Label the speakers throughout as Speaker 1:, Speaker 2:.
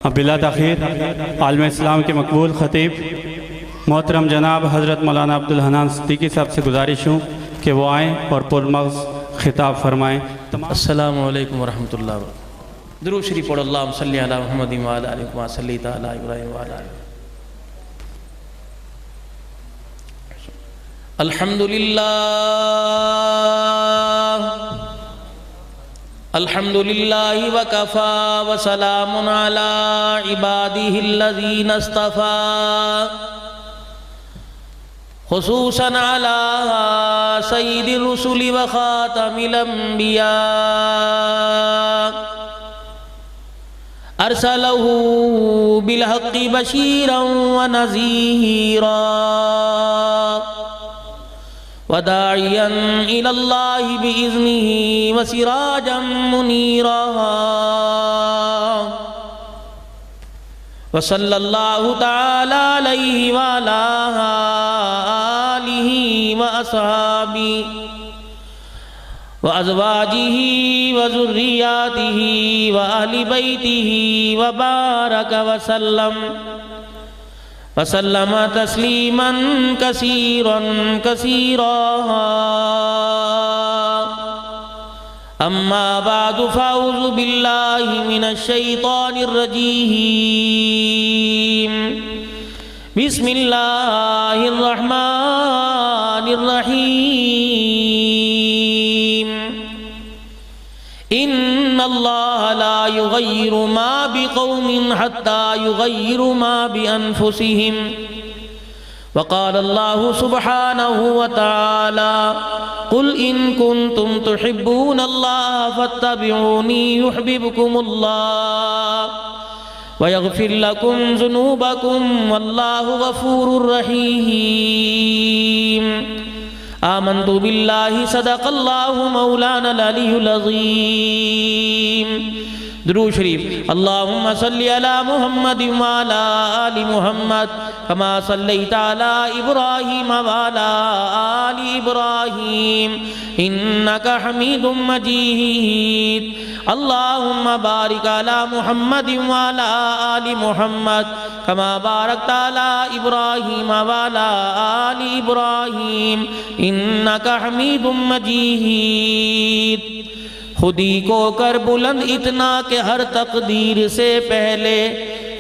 Speaker 1: बिला तख़ीर आलम इस्लाम के मकबूल ख़तीब मोहतरम जनाब हज़रत मौलाना अब्दुल हन्नान सिद्दीकी साहब से गुजारिश हूँ कि वो आएँ और पुरमग़ज़ ख़िताब फरमाएँ।
Speaker 2: अस्सलामु अलैकुम वरहमतुल्लाह। दुरूद शरीफ पढ़ो। अल्लाहुम्मा सल्ली अला मुहम्मदिन व अला आलि कमा सल्लैता अला इब्राहीम व अला आलि। अल्हम्दुलिल्लाह व कफ़ा व सलामुन अला इबादिहिल्लज़ीना इस्तफ़ा खुसूसन अला सय्यिदिर रुसुलि व ख़ातमिल अंबिया अरसलहू बिल हक़्क़ि बशीरन व नज़ीरा वदाइयन इलल्लाहि बिइज़्निही व सिराजम मुनीरा व सल्लल्लाहु तआला अलैहि व अला आलिहि व अस्हाबी व अज़वाजिही व ज़ुर्रिय्यातिही व अहलि बैतिही व बारक व सल्लम वसल्लम तस्लीमन कसीरन कसीरा। अम्मा बादु फ़अऊज़ु बिल्लाहि मिनश शैतानिर रजीम। बिस्मिल्लाहिर रहमानिर रहीम। इन्नल्लाह ला युग़य्यिरु मा बिक़ौमिन हत्ता युग़य्यिरु मा बिअन्फुसिहिम। वक़ाल अल्लाहु सुब्हानहु व तआला क़ुल इन कुन्तुम तुहिब्बूनल्लाह फ़त्तबिऊनी युहब्बिबकुमुल्लाह व यग़फ़िर लकुम ज़ुनूबकुम वल्लाहु गफ़ूरुर रहीम। आमन्तु बिल्लाहि सदक़ल्लाहु मौलानल अलियुल अज़ीम। दुरूद शरीफ। अल्लाहुम्मा सल्लि अला मुहम्मदिन व अला आलि मुहम्मद कमा सल्लैता अला इब्राहीम व अला आलि इब्राहीम इन्नका हमीदुम मजीद। अल्लाहुम्मा बारिक अला मुहम्मदिन व अला आलि मुहम्मद कमा बारकता अला इब्राहीम व अला आलि इब्राहीम इन्नका हमीदुम मजीद। खुदी को कर बुलंद इतना कि हर तकदीर से पहले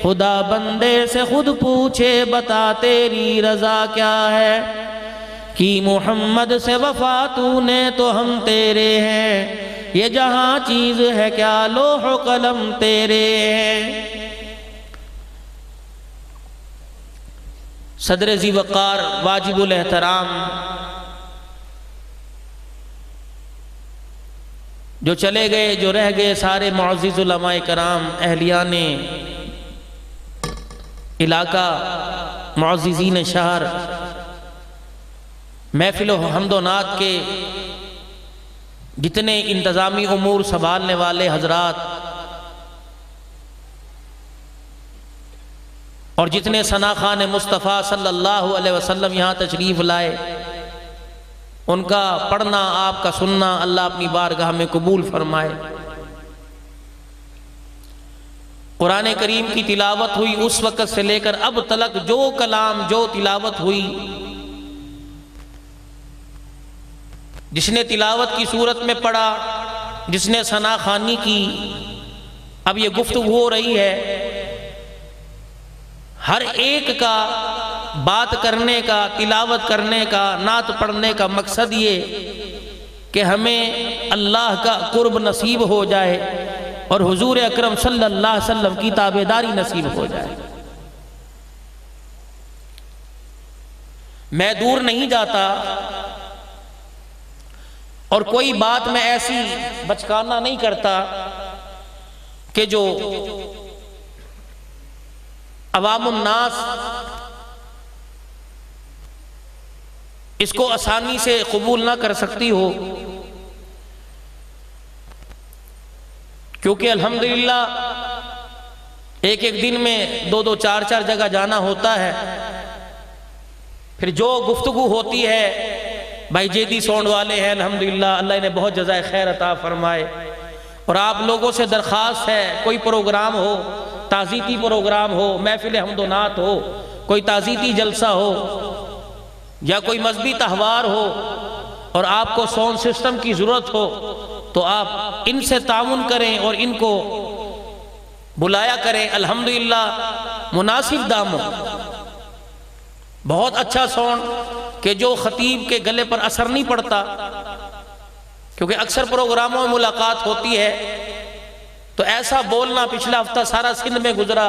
Speaker 2: खुदा बंदे से खुद पूछे बता तेरी रज़ा क्या है। कि मोहम्मद से वफा तूने तो हम तेरे हैं, ये जहाँ चीज़ है क्या लोह कलम तेरे हैं। सदर ज़ी वक़ार वाजिबुल एहतराम जो चले गए, जो रह गए, सारे मुअज़्ज़िज़ उलमाए कराम, अहलियाने इलाका, मुअज़्ज़िज़ीन शहर, महफ़िल हम्दो नात के जितने इंतज़ामी उमूर संभालने वाले हज़रात और जितने सना खान मुस्तफ़ा सल्लल्लाहु अलैहि वसल्लम यहाँ तशरीफ़ लाए, उनका पढ़ना, आपका सुनना अल्लाह अपनी बारगाह में कबूल फरमाए। कुरान करीम की तिलावत हुई उस वक़्त से लेकर अब तलक जो कलाम, जो तिलावत हुई, जिसने तिलावत की सूरत में पढ़ा, जिसने सना खानी की, अब ये गुफ्तगू हो रही है, हर एक का बात करने का, तिलावत करने का, नात पढ़ने का मकसद ये कि हमें अल्लाह का कुर्ब नसीब हो जाए और हुजूर अकरम सल्लल्लाहु अलैहि वसल्लम की ताबेदारी नसीब हो जाए। मैं दूर नहीं जाता और कोई बात मैं ऐसी बचकाना नहीं करता कि जो अवामुन नास इसको आसानी से कबूल ना कर सकती हो, क्योंकि अल्हम्दुलिल्लाह एक एक दिन में दो दो चार चार जगह जाना होता है। फिर जो गुफ्तगू होती है, भाई जेदी साउंड वाले हैं अल्हम्दुलिल्लाह, अल्लाह इन्हें बहुत जज़ाए खैर अता फरमाए। और आप लोगों से दरख्वास्त है, कोई प्रोग्राम हो ताज़ीती प्रोग्राम हो, महफिल हमदोनात हो, कोई ताज़ीती जलसा हो या कोई मजहबी त्यौहार हो और आपको साउंड सिस्टम की ज़रूरत हो तो आप इनसे ताउन करें और इनको बुलाया करें। अल्हम्दुलिल्लाह मुनासिब दामों बहुत अच्छा साउंड कि जो खतीब के गले पर असर नहीं पड़ता, क्योंकि अक्सर प्रोग्रामों में मुलाकात होती है तो ऐसा बोलना। पिछला हफ्ता सारा सिंध में गुजरा,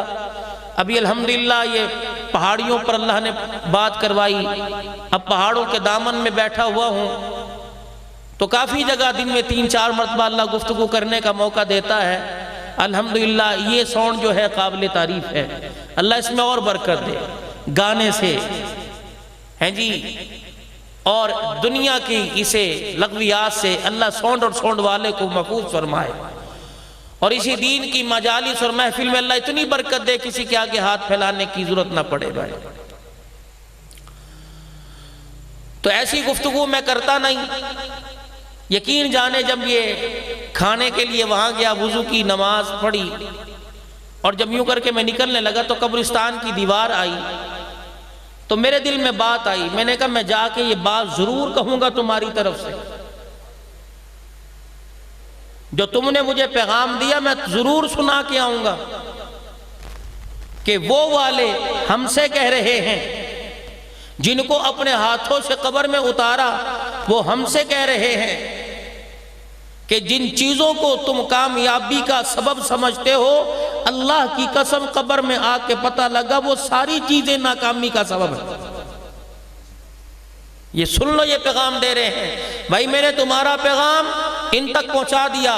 Speaker 2: अभी अल्हम्दुलिल्लाह ये पहाड़ियों पर अल्लाह ने बात करवाई, अब पहाड़ों के दामन में बैठा हुआ हूँ तो काफ़ी जगह दिन में 3-4 मरतबा अल्लाह गुफ्तगू करने का मौका देता है। अल्हम्दुलिल्लाह ये साउंड जो है काबिल तारीफ है, अल्लाह इसमें और बरकत दे। गाने से हैं जी और दुनिया की इसे लग़वियात से अल्लाह साउंड और साउंड वाले को महफूज फरमाए और इसी दीन की मजालिस और महफिल में अल्लाह इतनी बरकत दे किसी के आगे हाथ फैलाने की जरूरत ना पड़े भाई। तो ऐसी गुफ्तगू मैं करता नहीं। यकीन जाने जब ये खाने के लिए वहां गया, वुजू की नमाज पढ़ी और जब यूं करके मैं निकलने लगा तो कब्रिस्तान की दीवार आई तो मेरे दिल में बात आई। मैंने कहा मैं जाके ये बात जरूर कहूंगा तुम्हारी तरफ से, जो तुमने मुझे पैगाम दिया मैं जरूर सुना के आऊंगा कि वो वाले हमसे कह रहे हैं जिनको अपने हाथों से कब्र में उतारा, वो हमसे कह रहे हैं कि जिन चीजों को तुम कामयाबी का सबब समझते हो, अल्लाह की कसम कब्र में आके पता लगा वो सारी चीजें नाकामी का सबब है। ये सुन लो, ये पैगाम दे रहे हैं भाई, मैंने तुम्हारा पैगाम इन तक पहुंचा दिया,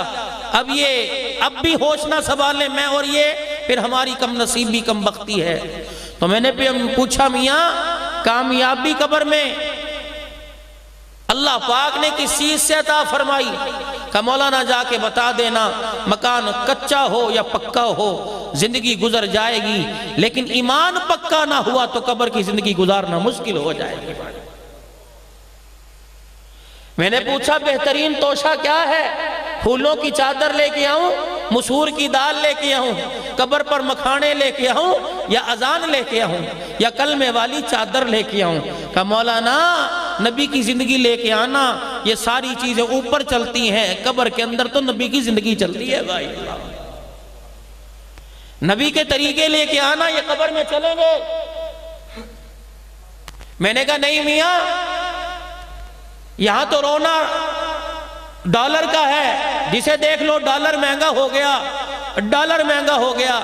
Speaker 2: अब भी होश ना संभाले मैं और ये, फिर हमारी कम नसीबी कम बख्ती है। तो मैंने पूछा मियाँ कामयाबी कब्र में अल्लाह पाक ने किस चीज से अता फरमाई? का मौलाना जाके बता देना, मकान कच्चा हो या पक्का हो जिंदगी गुजर जाएगी, लेकिन ईमान पक्का ना हुआ तो कब्र की जिंदगी गुजारना मुश्किल हो जाएगी। मैंने पूछा बेहतरीन तोशा क्या है? फूलों की चादर लेके आऊं, मसूर की दाल लेके आऊं, कब्र पर मखाने लेके आऊं या अजान लेके आऊं या कलमे वाली चादर लेके आऊं? का मौलाना नबी की जिंदगी लेके आना, ये सारी चीजें ऊपर चलती हैं, कब्र के अंदर तो नबी की जिंदगी चलती है भाई। नबी के तरीके लेके आना, ये कब्र में चलेंगे? मैंने कहा नहीं मियां, यहां तो रोना डॉलर का है, जिसे देख लो डॉलर महंगा हो गया, डॉलर महंगा हो गया।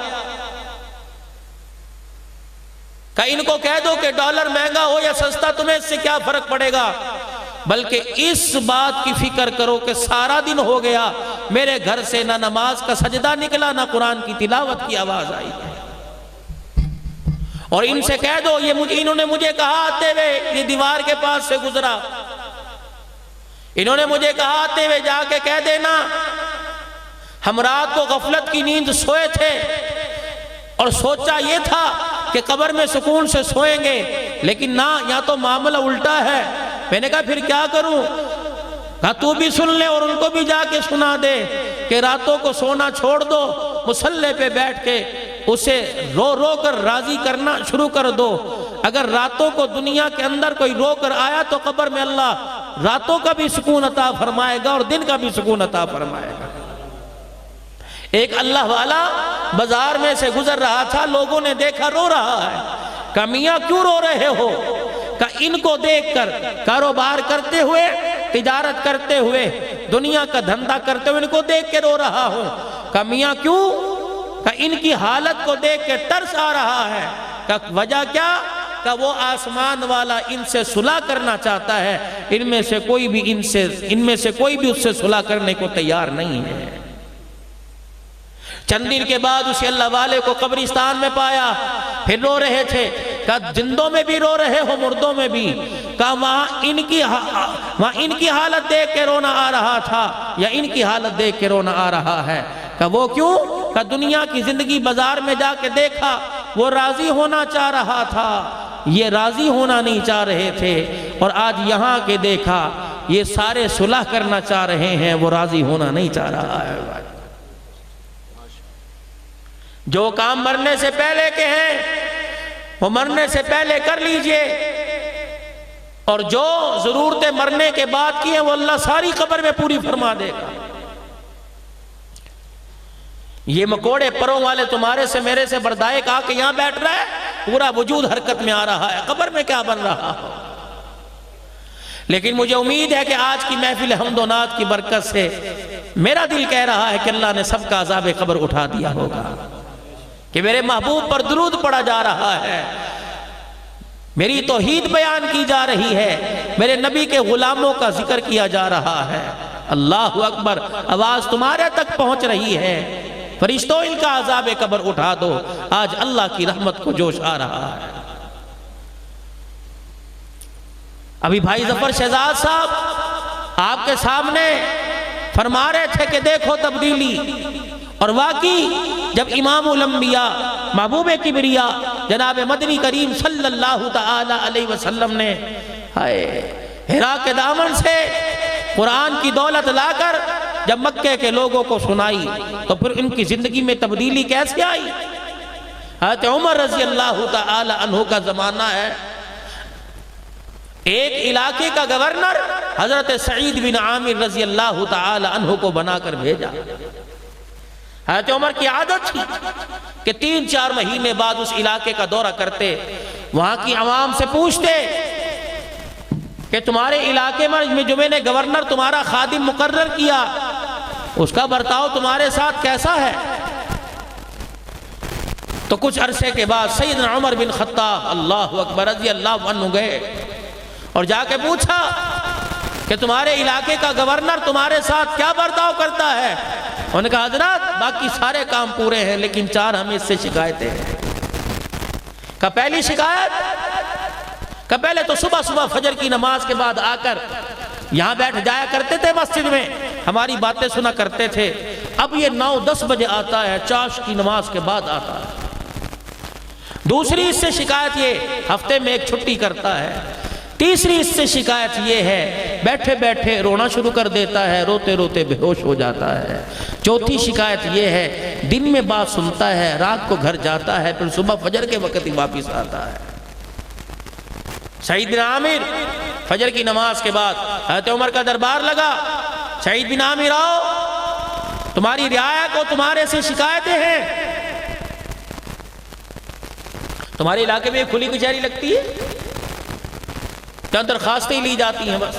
Speaker 2: का इनको कह दो कि डॉलर महंगा हो या सस्ता, तुम्हें इससे क्या फर्क पड़ेगा? बल्कि इस बात की फिक्र करो कि सारा दिन हो गया मेरे घर से ना नमाज का सजदा निकला, ना कुरान की तिलावत की आवाज आई। और इनसे कह दो, इन्होंने मुझे कहा आते हुए, ये दीवार के पास से गुजरा, इन्होंने मुझे कहा आते हुए जाके कह देना हम रात को गफलत की नींद सोए थे और सोचा ये था कि कब्र में सुकून से सोएंगे, लेकिन ना, यहाँ तो मामला उल्टा है। मैंने कहा फिर क्या करूं? कहा तू भी सुन ले और उनको भी जाके सुना दे कि रातों को सोना छोड़ दो, मुसल्ले पे बैठ के उसे रो रो कर राजी करना शुरू कर दो। अगर रातों को दुनिया के अंदर कोई रो कर आया तो कब्र में अल्लाह रातों का भी सुकून अता फरमाएगा और दिन का भी सुकून अता फरमाएगा। एक अल्लाह वाला बाजार में से गुजर रहा था, लोगों ने देखा रो रहा है। कहा मियां क्यों रो रहे हो? कहा इनको देखकर, कारोबार करते हुए, तिजारत करते हुए, दुनिया का धंधा करते हुए इनको देख के रो रहा हूं। कहा मियां क्यों? कहा इनकी हालत को देख के तरस आ रहा है। कहा वजह क्या? का वो आसमान वाला इनसे सुलह करना चाहता है, इनमें से कोई भी उससे सुलह करने को तैयार नहीं है। चंद दिन के बाद उसे अल्लाह वाले को कब्रिस्तान में पाया, फिर रो रहे थे। कहा जिंदों में भी रो रहे हो, मुर्दों में भी? कहा वहां इनकी हालत देख के रोना आ रहा था या इनकी हालत देख के रोना आ रहा है? कहा वो क्यों? कहा दुनिया की जिंदगी बाजार में जाके देखा, वो राजी होना चाह रहा था, ये राजी होना नहीं चाह रहे थे, और आज यहाँ के देखा ये सारे सुलह करना चाह रहे हैं, वो राजी होना नहीं चाह रहा है। जो काम मरने से पहले के हैं वो मरने से पहले कर लीजिए, और जो जरूरतें मरने के बाद की हैं वो अल्लाह सारी कब्र में पूरी फरमा देगा। ये मकोड़े परों वाले तुम्हारे से मेरे से बर्दायक आके यहां बैठ रहा है, पूरा वजूद हरकत में आ रहा है, कब्र में क्या बन रहा हो। लेकिन मुझे उम्मीद है कि आज की महफिल हमदोनात की बरकत से मेरा दिल कह रहा है कि अल्लाह ने सबका अज़ाब कब्र उठा दिया होगा, कि मेरे महबूब पर दुरूद पढ़ा जा रहा है, मेरी तौहीद बयान की जा रही है, मेरे नबी के गुलामों का जिक्र किया जा रहा है। अल्लाह अकबर, आवाज तुम्हारे तक पहुंच रही है। फरिश्तों इनका अज़ाब कब्र उठा दो, आज अल्लाह की रहमत को जोश आ रहा है। अभी भाई जफर शहजाद साहब आपके सामने फरमा रहे थे कि देखो तब्दीली, और वाकई जब इमामुल अंबिया महबूब किबरिया जनाब मदनी करीम सल्लल्लाहु तआला अलैहि वसल्लम ने हाय हिरा के दामन से कुरान की दौलत लाकर जब मक्के के लोगों को सुनाई, तो फिर इनकी जिंदगी में तब्दीली कैसे आई। हज़रत उमर रजी अल्लाह तआला अन्हु का जमाना है, एक इलाके का गवर्नर हजरत सईद बिन आमिर रजी अल्लाह तआला अन्हु को बनाकर भेजा। हज़रत उमर की आदत थी कि 3-4 महीने बाद उस इलाके का दौरा करते, वहां की आवाम से पूछते कि तुम्हारे इलाके में जो मैंने गवर्नर तुम्हारा खादिम मुकर्रर किया, उसका बर्ताव तुम्हारे साथ कैसा है। तो कुछ अरसे के बाद सैयदना उमर बिन खत्ताब अल्लाह अकबर रज़ी अल्लाह अन्हु गए और जाके पूछा कि तुम्हारे इलाके का गवर्नर तुम्हारे साथ क्या बर्ताव करता है। उन्होंने कहा हजरत बाकी सारे काम पूरे हैं, लेकिन 4 हमें इससे शिकायतें हैं। का पहली शिकायत का पहले तो सुबह सुबह फजर की नमाज के बाद आकर यहाँ बैठ जाया करते थे, मस्जिद में हमारी बातें सुना करते थे। अब ये 9-10 बजे आता है, चाश की नमाज के बाद आता है। दूसरी इससे शिकायत ये हफ्ते में एक छुट्टी करता है। तीसरी इससे शिकायत ये है बैठे बैठे रोना शुरू कर देता है, रोते रोते बेहोश हो जाता है। चौथी शिकायत ये है दिन में बात सुनता है, रात को घर जाता है, फिर सुबह फजर के वक्त ही वापिस आता है। सईद बिन आमिर फजर की नमाज के बाद हज़रत उमर का दरबार लगा। सईद बिन आमिर आओ, तुम्हारी रियाया को तुम्हारे से शिकायतें हैं। तुम्हारे इलाके में खुली कचहरी लगती है, क्या दरखास्तें ही ली जाती हैं बस।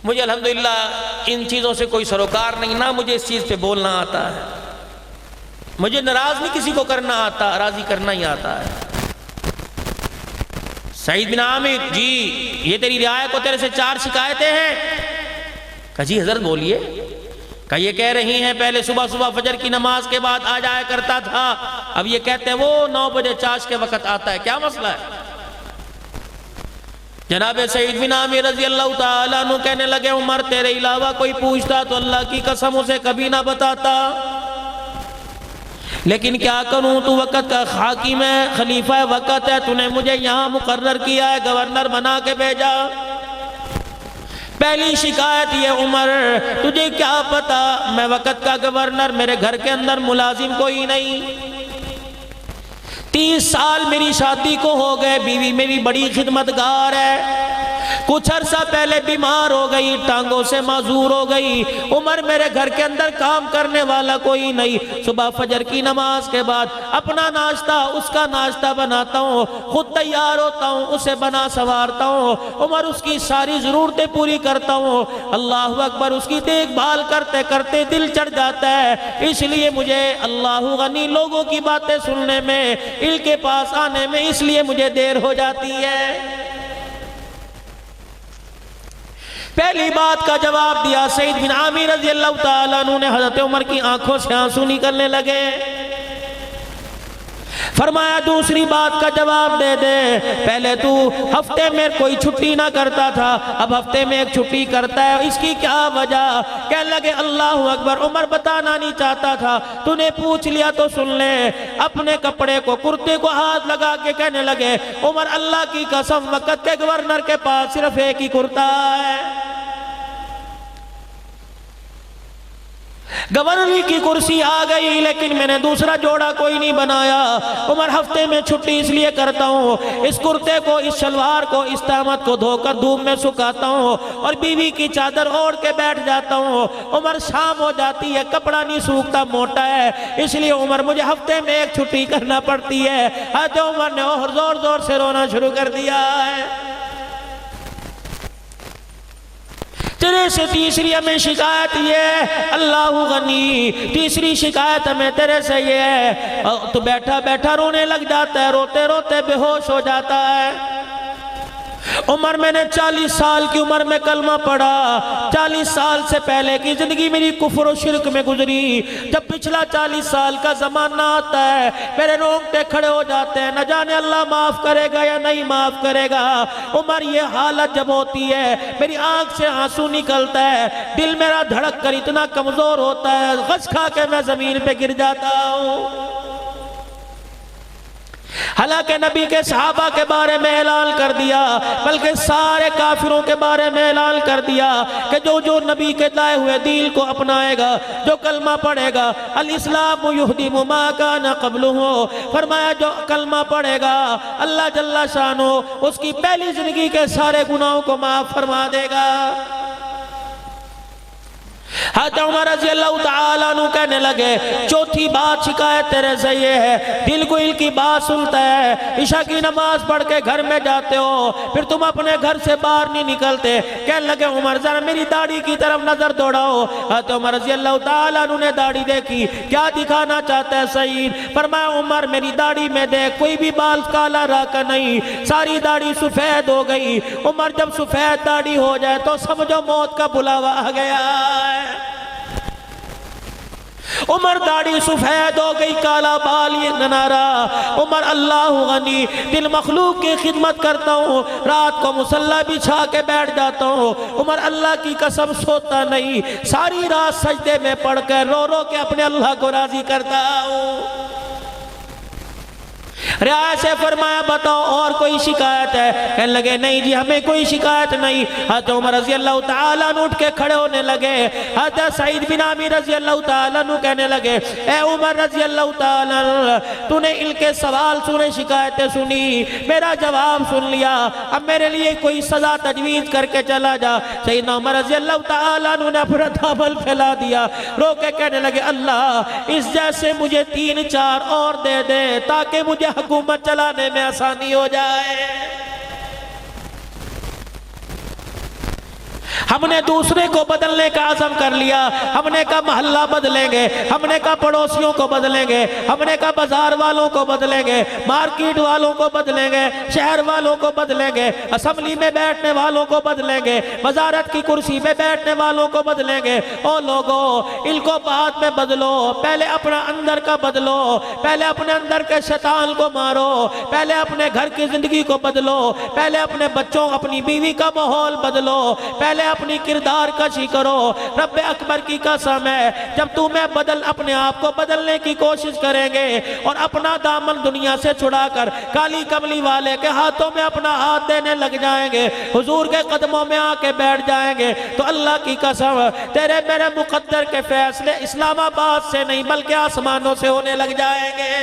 Speaker 2: मुझे अल्हम्दुलिल्लाह इन चीज़ों से कोई सरोकार नहीं, ना मुझे इस चीज़ पे बोलना आता है। मुझे नाराज़ नहीं किसी को करना आता, राज़ी करना ही आता है। सईद बिन आमिर जी ये तेरी रियाया को तेरे से 4 शिकायतें हैं। कहा जी हजरत बोलिए। कहा ये कह रही हैं पहले सुबह सुबह फजर की नमाज के बाद आ जाया करता था, अब ये कहते हैं वो 9 बजे चाश के वक्त आता है, क्या मसला है। जनाब सईद बिन आमिर रज़ी अल्लाह तआला अन्हु कहने लगे उमर तेरे अलावा कोई पूछता तो अल्लाह की कसम उसे कभी ना बताता, लेकिन क्या करूं तू वक़्त का हाकिम है, खलीफा वक़्त है, तूने मुझे यहाँ मुकर्रर किया है, गवर्नर बना के भेजा। पहली शिकायत ये उमर तुझे क्या पता मैं वक़्त का गवर्नर, मेरे घर के अंदर मुलाजिम कोई नहीं, 30 साल मेरी शादी को हो गए, बीवी मेरी बड़ी खिदमतगार है, कुछ अरसा पहले बीमार हो गई, टांगों से माजूर हो गई। उमर मेरे घर के अंदर काम करने वाला कोई नहीं, सुबह फजर की नमाज के बाद अपना नाश्ता उसका नाश्ता बनाता हूँ, खुद तैयार होता हूँ, उसे बना संवारता हूँ, उमर उसकी सारी ज़रूरतें पूरी करता हूँ। अल्लाह अकबर उसकी देखभाल करते करते दिल चढ़ जाता है, इसलिए मुझे अल्लाह गनी लोगों की बातें सुनने में, इनके पास आने में इसलिए मुझे देर हो जाती है। पहली बात का जवाब दिया सईद बिन आमिर रज़ी अल्लाह तआला अन्हु ने। हज़रत उमर की आंखों से आंसू निकलने लगे। फरमाया दूसरी बात का जवाब दे दे, पहले तू हफ्ते में कोई छुट्टी ना करता था, अब हफ्ते में एक छुट्टी करता है, इसकी क्या वजह। कहने लगे अल्लाह अकबर। उमर बताना नहीं चाहता था, तूने पूछ लिया तो सुन ले। अपने कपड़े को कुर्ते को हाथ लगा के कहने लगे उमर अल्लाह की कसम वक़्त के गवर्नर के पास सिर्फ एक ही कुर्ता है। गवर्नरी की कुर्सी आ गई, लेकिन मैंने दूसरा जोड़ा कोई नहीं बनाया। उमर हफ्ते में छुट्टी इसलिए करता हूँ, इस कुर्ते को, इस शलवार को, इस तामत को धोकर धूप में सुखाता हूँ और बीवी की चादर ओढ़ के बैठ जाता हूँ। उमर शाम हो जाती है, कपड़ा नहीं सूखता, मोटा है, इसलिए उमर मुझे हफ्ते में एक छुट्टी करना पड़ती है। हज़रत उमर ने और जोर जोर से रोना शुरू कर दिया है। तेरे से तीसरी हमें शिकायत ये है, अल्लाह गनी, तीसरी शिकायत हमें तेरे से ये है, तो बैठा बैठा रोने लग जाता है, रोते रोते बेहोश हो जाता है। उमर, मैंने 40 साल की उम्र में कलमा पढ़ा। 40 साल से पहले की जिंदगी मेरी कुफ्र और शिरक में गुजरी। जब पिछला 40 साल का जमाना आता है, मेरे रोंगटे खड़े हो जाते हैं, न जाने अल्लाह माफ करेगा या नहीं माफ करेगा। उमर, ये हालत जब होती है, मेरी आंख से आंसू निकलता है, दिल मेरा धड़क कर इतना कमजोर होता है, गश खा के मैं जमीन पे गिर जाता हूँ। हालांकि नबी के सहाबा के बारे में ऐलान कर दिया, बल्कि सारे काफिरों के बारे में ऐलान कर दिया कि जो जो नबी के लाए हुए दीन को अपनाएगा, जो कलमा पढ़ेगा, अल इस्लाम युहदिमु मा काना क़ब्लुहु, फरमाया जो कलमा पढ़ेगा अल्लाह जल्ला शानो उसकी पहली जिंदगी के सारे गुनाहों को माफ फरमा देगा। हज़रत उमर रज़ी अल्लाह तआला अन्हु कहने लगे, चौथी बात शिकायत तेरे से ये है, दिल को इल की बात सुनता है, इशा की नमाज पढ़ के घर में जाते हो, फिर तुम अपने घर से बाहर नहीं निकलते। कहने लगे, उमर जरा मेरी दाढ़ी की तरफ नजर दौड़ाओ। हज़रत उमर रज़ी अल्लाह तआला अन्हु ने दाढ़ी देखी, क्या दिखाना चाहता है सईद? फरमाया, उमर मेरी दाढ़ी में देख, कोई भी बाल काला राका नहीं, सारी दाढ़ी सफेद हो गई। उमर, जब सफेद दाढ़ी हो जाए तो समझो मौत का बुलावा आ गया है। उमर, दाढ़ी सफेद हो गई, काला बाल ये ननारा। उमर, अल्लाह गनी, दिल मखलूक की खिदमत करता हूँ, रात को मुसल्ला बिछा के बैठ जाता हूँ। उमर, अल्लाह की कसम सोता नहीं, सारी रात सजदे में पढ़कर रो रो के अपने अल्लाह को राजी करता हूँ। रियाया से फरमाया, बताओ और कोई शिकायत है? कहने लगे, नहीं जी हमें कोई शिकायत नहीं। हज़रत उमर रज़ी अल्लाह तआला अन्हु उठ के खड़े होने लगे। हज़रत सईद बिन आमिर रज़ी अल्लाह तआला अन्हु कहने लगे, ए उमर रज़ी अल्लाह तआला अन्हु, तूने इनके सवाल सुने, शिकायतें सुनी, मेरा जवाब सुन लिया, अब मेरे लिए कोई सजा तजवीज़ करके चला जा। सईदना उमर रज़ी अल्लाह तआला अन्हु ने अपना दामन फैला दिया, रो के कहने लगे, अल्लाह इस जैसे मुझे 3-4 और दे दे ताकि मुझे हुकूमत चलाने में आसानी हो जाए। हमने दूसरे को बदलने का आज़म कर लिया, हमने कहा मोहल्ला बदलेंगे, हमने कहा पड़ोसियों को बदलेंगे, हमने कहा बाजार वालों को बदलेंगे, मार्केट वालों को बदलेंगे, शहर वालों को बदलेंगे, असेंबली में बैठने वालों को बदलेंगे, वजारत की कुर्सी में बैठने वालों को बदलेंगे। ओ लोगों, इनको बाद में बदलो, पहले अपना अंदर का बदलो, पहले अपने अंदर के शैतान को मारो, पहले अपने घर की जिंदगी को बदलो, पहले अपने बच्चों, अपनी बीवी का माहौल बदलो, पहले अपनी किरदार कशी करो। रब्बे अकबर की कसम है, जब तुम्हें बदल अपने आप को बदलने की कोशिश करेंगे और अपना दामन दुनिया से छुड़ाकर काली कमली वाले के हाथों में अपना हाथ देने लग जाएंगे, हुजूर के कदमों में आके बैठ जाएंगे, तो अल्लाह की कसम तेरे मेरे मुकद्दर के फैसले इस्लामाबाद से नहीं बल्कि आसमानों से होने लग जाएंगे।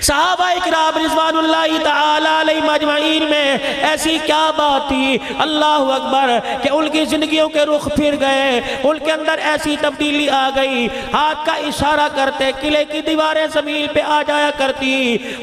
Speaker 2: सहाबा इकराम रिज़वानुल्लाहि तआला अलैहिम अजमईन में ऐसी क्या बात थी, अल्लाह अकबर, कि उनकी जिंदगियों के रुख फिर गए, उनके अंदर ऐसी तब्दीली आ गई, हाथ का इशारा करते किले की दीवारें जमीन पे आ जाया करती।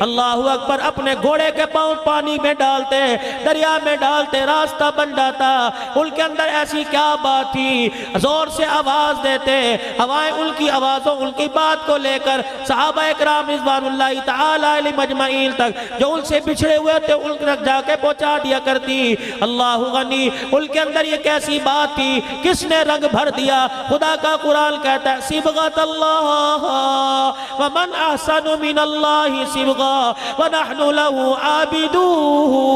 Speaker 2: अल्लाह अकबर, अपने घोड़े के पांव पानी में डालते, दरिया में डालते, रास्ता बन जाता। उनके अंदर ऐसी क्या बात थी, जोर से आवाज देते, हवाएं उनकी आवाजों, उनकी बात को लेकर सहाबा इकराम रिज़वानुल्लाहि ताला अलैहिम अजमईन तक जो उनसे बिछड़े हुए थे उन तक जाके पहुंचा दिया करती। अल्लाह गनी, उनके अंदर ये कैसी बात थी, किसने रंग भर दिया? खुदा का कुरान कहता है, सिबगतल्लाह व मन अहसनु मिनल्लाहि सिबगा व नहनु लहु आबिदून।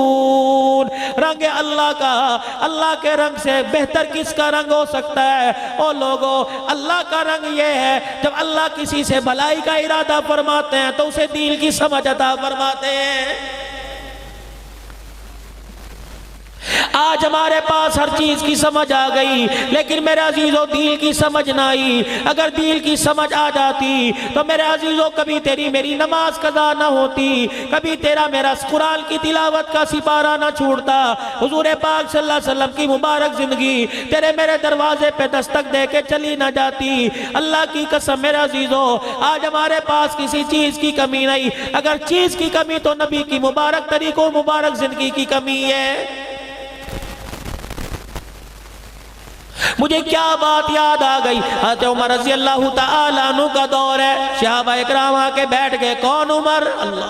Speaker 2: रंग अल्लाह का, अल्लाह के रंग से बेहतर किसका रंग हो सकता है? ओ लोगों, अल्लाह का रंग ये है, जब अल्लाह किसी से भलाई का इरादा फरमाते हैं तो उसे दीन की समझ अता फरमाते हैं। आज हमारे पास हर चीज की समझ आ गई, लेकिन मेरे अजीजों दीन की समझ ना आई। अगर दीन की समझ आ जाती तो मेरे अजीजों कभी तेरी मेरी नमाज कज़ा ना होती, कभी तेरा मेरा कुरान की तिलावत का सिपारा ना छूटता। हुजूर पाक सल्लल्लाहु अलैहि वसल्लम की मुबारक जिंदगी तेरे मेरे दरवाजे पे दस्तक दे के चली ना जाती। अल्लाह की कसम मेरे अजीजों, आज हमारे पास किसी चीज की कमी नहीं। अगर चीज की कमी तो नबी की मुबारक तरीकों मुबारक जिंदगी की कमी है। मुझे क्या बात याद आ गई, हज़रत उमर रज़ी अल्लाह तआला अन्हु का दौर है, सहाबा इकराम आके बैठ गए। कौन उमर? अल्लाह।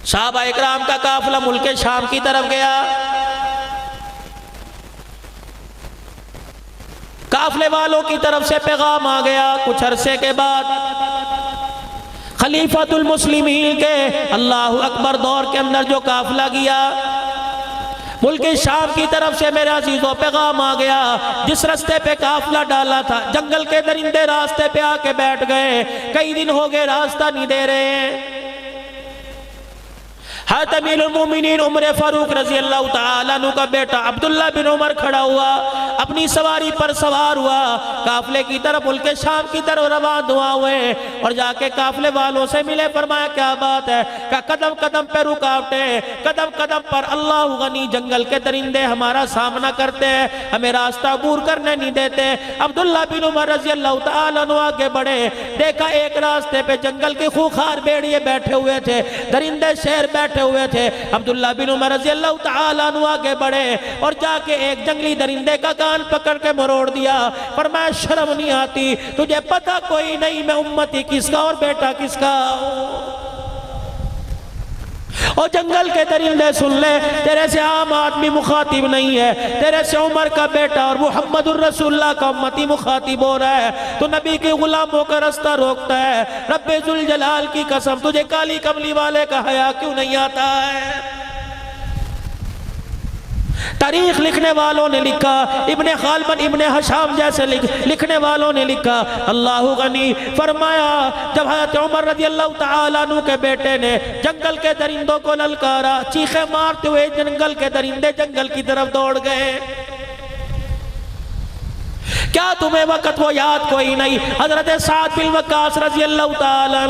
Speaker 2: सहाबा इकराम का काफिला मुल्क शाम की तरफ गया। काफिले वालों की तरफ से पैगाम आ गया। कुछ अरसे के बाद खलीफतुल मुस्लिमीन के अल्लाहु अकबर दौर के अंदर जो काफिला गया मुल्क शाम की तरफ से, मेरे अजीजों पैगाम आ गया। जिस रास्ते पे काफिला डाला था, जंगल के दरिंदे रास्ते पे आके बैठ गए। कई दिन हो गए रास्ता नहीं दे रहे हैं। हज़रत अमीरुल मोमिनीन उमर फारूक रज़ी अल्लाह तआला अन्हु का बेटा अब्दुल्ला बिन उमर खड़ा हुआ, अपनी सवारी पर सवार हुआ, काफिले की तरफ मुल्क शाम की तरफ रवान हुआ हुए और जाके काफिले वालों से मिले। फरमाया क्या बात है? क्या कदम कदम पे रुकावटें, कदम कदम पर अल्लाह गनी जंगल के दरिंदे हमारा सामना करते हैं, हमें रास्ता अबूर करने नहीं देते। अब्दुल्ला बिन उमर रज़ी अल्लाह तआला अन्हु आगे बढ़े, देखा एक रास्ते पे जंगल के खूंखार भेड़िए बैठे हुए थे, दरिंदे शेर बैठे हुए थे। अब्दुल्ला बिन उमर रज़ी अल्लाह तआला अन्हु आगे बढ़े और जाके एक जंगली दरिंदे का कान पकड़ के मरोड़ दिया। फरमाया शर्म नहीं आती तुझे? पता कोई नहीं मैं उम्मती किसका और बेटा किसका? और जंगल के दरिंदे सुन ले, तेरे से आम आदमी मुखातिब नहीं है, तेरे से उमर का बेटा और मुहम्मदुर रसूलुल्लाह का उम्मती मुखातिब हो रहा है। तो नबी के गुलामों का रास्ता रोकता है। रब्बे जुल जलाल की कसम, तुझे काली कमली वाले का हया क्यों नहीं आता है? तारीख लिखने वालों ने लिखा, इब्ने खालबन इब्ने हशाम जैसे लिखने वालों ने लिखा, अल्लाह गनी फरमाया जब हज़रत उमर रज़ी अल्लाह तआला अन्हु के बेटे ने जंगल के दरिंदों को ललकारा, चीखे मारते हुए जंगल के दरिंदे जंगल की तरफ दौड़ गए। क्या तुम्हें वक्त वो याद कोई नहीं? हजरत साद बिन वक्कास रज़ी अल्लाह तआला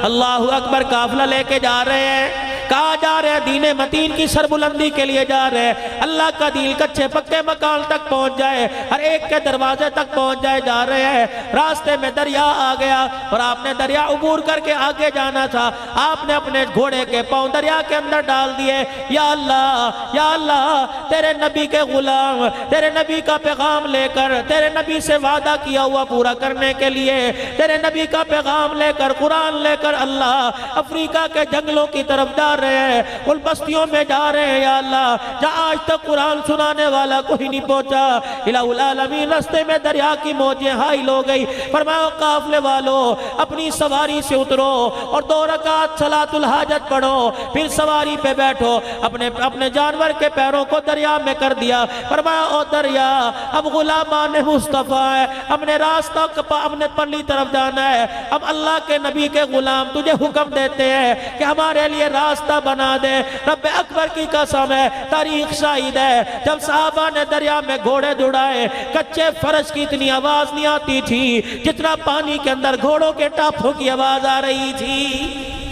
Speaker 2: अल्लाहु अकबर काफिला लेके जा रहे हैं। कहाँ जा रहे हैं? दीने मतीन की सरबुलंदी के लिए जा रहे हैं। अल्लाह का दीन कच्चे पक्के मकान तक पहुंच जाए, हर एक के दरवाजे तक पहुंच जाए, जा रहे हैं। रास्ते में दरिया आ गया और आपने दरिया अबूर करके आगे जाना था। आपने अपने घोड़े के पांव दरिया के अंदर डाल दिए। या अल्लाह, तेरे नबी के गुलाम तेरे नबी का पैगाम लेकर, तेरे नबी से वादा किया हुआ पूरा करने के लिए, तेरे नबी का पैगाम लेकर, कुरान लेकर अल्लाह अफ्रीका के जंगलों की तरफ जा रहे हैं, उन बस्तियों में जा रहे हैं। या अल्लाह, जहाँ आज तक कुरान सुनाने वाला कोई नहीं पहुंचा, इलाहुल आलमीन रास्ते में दरिया की मौजें हाइल हो गई। फरमाया काफिले वालों, अपनी सवारी से उतरो और 2 रकात सलातुल हाजत पढ़ो, फिर सवारी पे बैठो। अपने अपने जानवर के पैरों को दरिया में कर दिया। फरमाया ओ दरिया, अब गुलामान मुस्तफ़ा है, अपने रास्ता अपने पल्ली तरफ जाना है। अब अल्लाह के नबी के गुलाम तुझे हुक्म देते हैं कि हमारे लिए रास्ता बना दे। रब्बे अकबर की कसम है, तारीख शाहिद है, जब साहबा ने दरिया में घोड़े दौड़ाए, कच्चे फर्श की इतनी आवाज नहीं आती थी जितना पानी के अंदर घोड़ों के टापों की आवाज आ रही थी।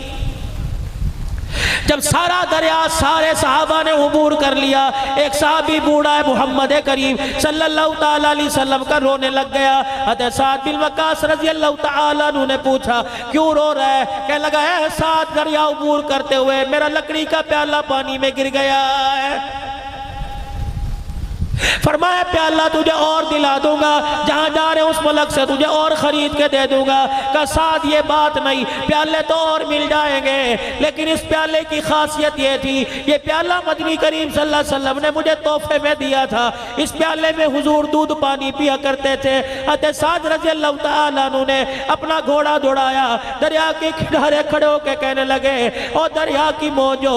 Speaker 2: जब सारा दरिया सारे सहाबा ने उबूर कर लिया, एक साहबी बूढ़ा है मोहम्मद करीम सल्लल्लाहु ताला अलैहि वसल्लम का रोने लग गया। हज़रत साद बिन वक्कास रज़ी अल्लाह ताला अन्हु ने पूछा क्यों रो रहा है? कह लगा है साद दरिया उबूर करते हुए मेरा लकड़ी का प्याला पानी में गिर गया है। फरमाया प्याला तुझे और दिला दूंगा, जहां जा रहे उस मुल्क से तुझे और खरीद के दे दूंगा। का साथ ये बात नहीं, प्याले तो और मिल जाएंगे, लेकिन इस प्याले की खासियत ये थी, ये प्याला मदनी करीम सल्लल्लाहु अलैहि वसल्लम ने मुझे तोहफे में दिया था। इस प्याले में हुजूर दूध पानी पिया करते थे। हज़रत साद रज़ी अल्लाह तआला अन्हु ने अपना घोड़ा दौड़ाया, दरिया के किनारे खड़े होकर कहने लगे और दरिया की मौजो,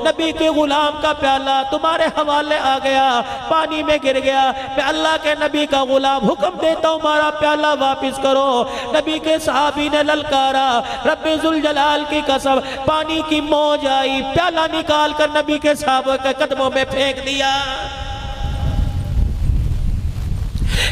Speaker 2: नबी के गुलाम का प्याला तुम्हारे हवाले आ गया, पानी पानी में गिर गया। मैं अल्लाह के नबी का गुलाम हुक्म देता हूँ हमारा प्याला वापस करो। नबी के सहाबी ने ललकारा, रब्बे जुल जलाल की कसम, पानी की मौज आई, प्याला निकाल कर नबी के साहबा के कदमों में फेंक दिया।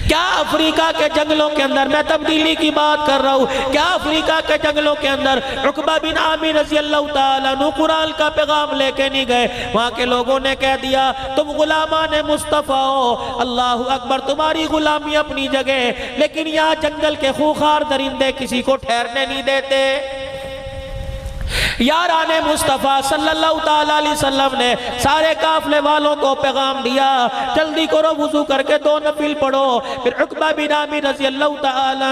Speaker 2: क्या अफ्रीका के जंगलों के अंदर, मैं तब्दीली की बात कर रहा हूँ, क्या अफ्रीका के जंगलों के अंदर उकबा बिन आमिर रज़ी अल्लाह ताला अन्हु कुरान का पैगाम लेके नहीं गए? वहाँ के लोगों ने कह दिया तुम गुलामान मुस्तफ़ा हो, अल्लाह अकबर, तुम्हारी गुलामी अपनी जगह, लेकिन यहाँ जंगल के खूंखार दरिंदे किसी को ठहरने नहीं देते। याराने मुस्तफ़ा सल्लल्लाहु ताला अलैहि वसल्लम ने सारे काफले वालों को पैगाम दिया, जल्दी करो वुजू करके 2 नफिल पढ़ो। फिर उकबा बिन आमिर रज़ी अल्लाह ताला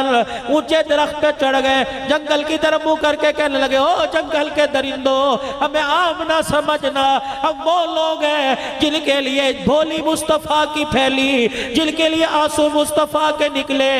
Speaker 2: ऊंचे दरख्त पे चढ़ गए, जंगल की तरफ मुंह करके कहने लगे, ओ जंगल के दरिंदो, हमें आम ना समझना, हम वो लोग हैं जिनके लिए भोली मुस्तफ़ा की फैली, जिनके लिए आंसू मुस्तफ़ा के निकले,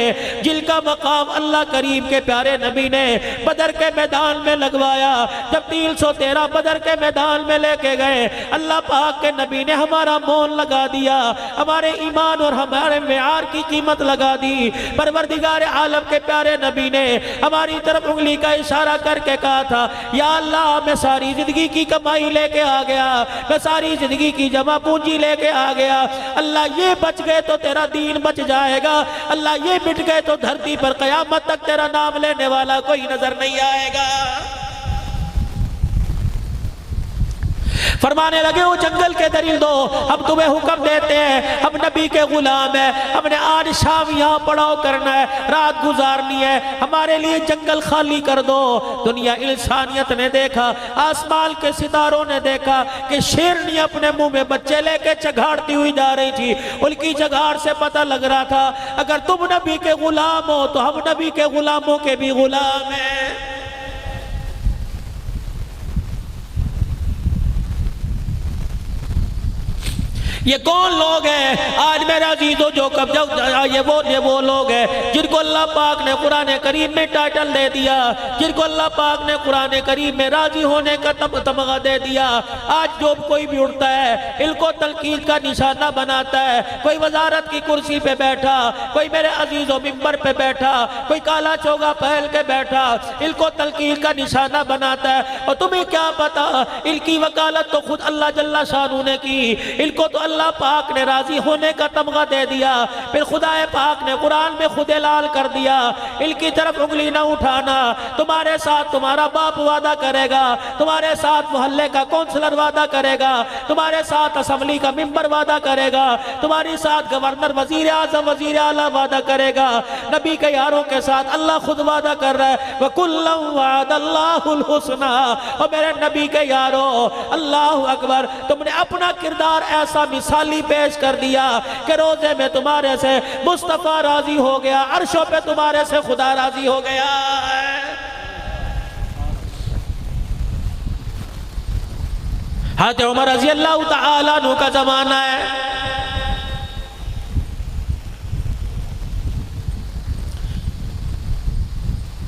Speaker 2: जिनका मकाम अल्लाह करीम के प्यारे नबी ने बदर के मैदान में लगवाया। जब 313 बदर के मैदान में लेके गए, अल्लाह पाक के नबी ने हमारा मोल लगा दिया, हमारे ईमान और हमारे मेयार की कीमत लगा दी। परवरदिगार आलम के प्यारे नबी ने हमारी तरफ उंगली का इशारा करके कहा था, या अल्लाह, मैं सारी जिंदगी की कमाई लेके आ गया, मैं सारी जिंदगी की जमा पूंजी लेके आ गया, अल्लाह ये बच गए तो तेरा दीन बच जाएगा, अल्लाह ये मिट गए तो धरती पर कयामत तक तेरा नाम लेने वाला कोई नजर नहीं आएगा। फरमाने लगे, वो जंगल के दरिंदो, हम तुम्हें हुक्म देते हैं, हम नबी के गुलाम हैं, हमने आज शाम यहाँ पड़ाव करना है, रात गुजारनी है, हमारे लिए जंगल खाली कर दो। दुनिया इंसानियत ने देखा, आसमान के सितारों ने देखा कि शेरनी अपने मुंह में बच्चे लेके चघाड़ती हुई जा रही थी। उनकी चघाड़ से पता लग रहा था अगर तुम नबी के गुलाम हो तो हम नबी के गुलामों के भी गुलाम हैं। ये कौन लोग हैं आज मेरा अजीजों जो कब्जा, ये वो लोग हैं जिनको अल्लाह पाक ने कुरान करीम में टाइटल दे दिया, जिनको अल्लाह पाक ने कुरान करीम में राजी होने का तमगा दे दिया। आज जो कोई भी उठता है इनको तलकीद का निशाना बनाता है, कोई वजारत की कुर्सी पे बैठा, कोई मेरे अजीजों मिंबर पे बैठा, कोई काला चोगा पहन के बैठा, इनको तलकीद का निशाना बनाता है। और तुम्हें क्या पता, इनकी वकालत तो खुद अल्लाह जल्ला शानू ने की, इनको तो अल्लाह पाक ने राजी होने का तमगा दे दिया। फिर खुदाए पाक ने कुरान में खुद ऐलान कर दिया, इनकी तरफ उंगली ना उठाना, तुम्हारे साथ तुम्हारा बाप वादा करेगा, तुम्हारे साथ मोहल्ले का काउंसलर वादा करेगा, तुम्हारे साथ असेंबली का मेंबर वादा करेगा, तुम्हारे साथ गवर्नर, वजीर आजम, वजीर आला वादा करेगा। नबी के यारों के साथ अल्लाह खुद वादा कर रहा है, वकुल्लम वअदल्लाहुल हुस्ना। और मेरे नबी के यारों, अल्लाह अकबर, तुमने अपना किरदार ऐसा मिसाली पेश कर दिया कि रोजे में तुम्हारे से मुस्तफा राजी हो गया, अर्शों पे तुम्हारे से खुदा राजी हो गया। हज़रत उमर रज़ी अल्लाह तआला अन्हु का जमाना है,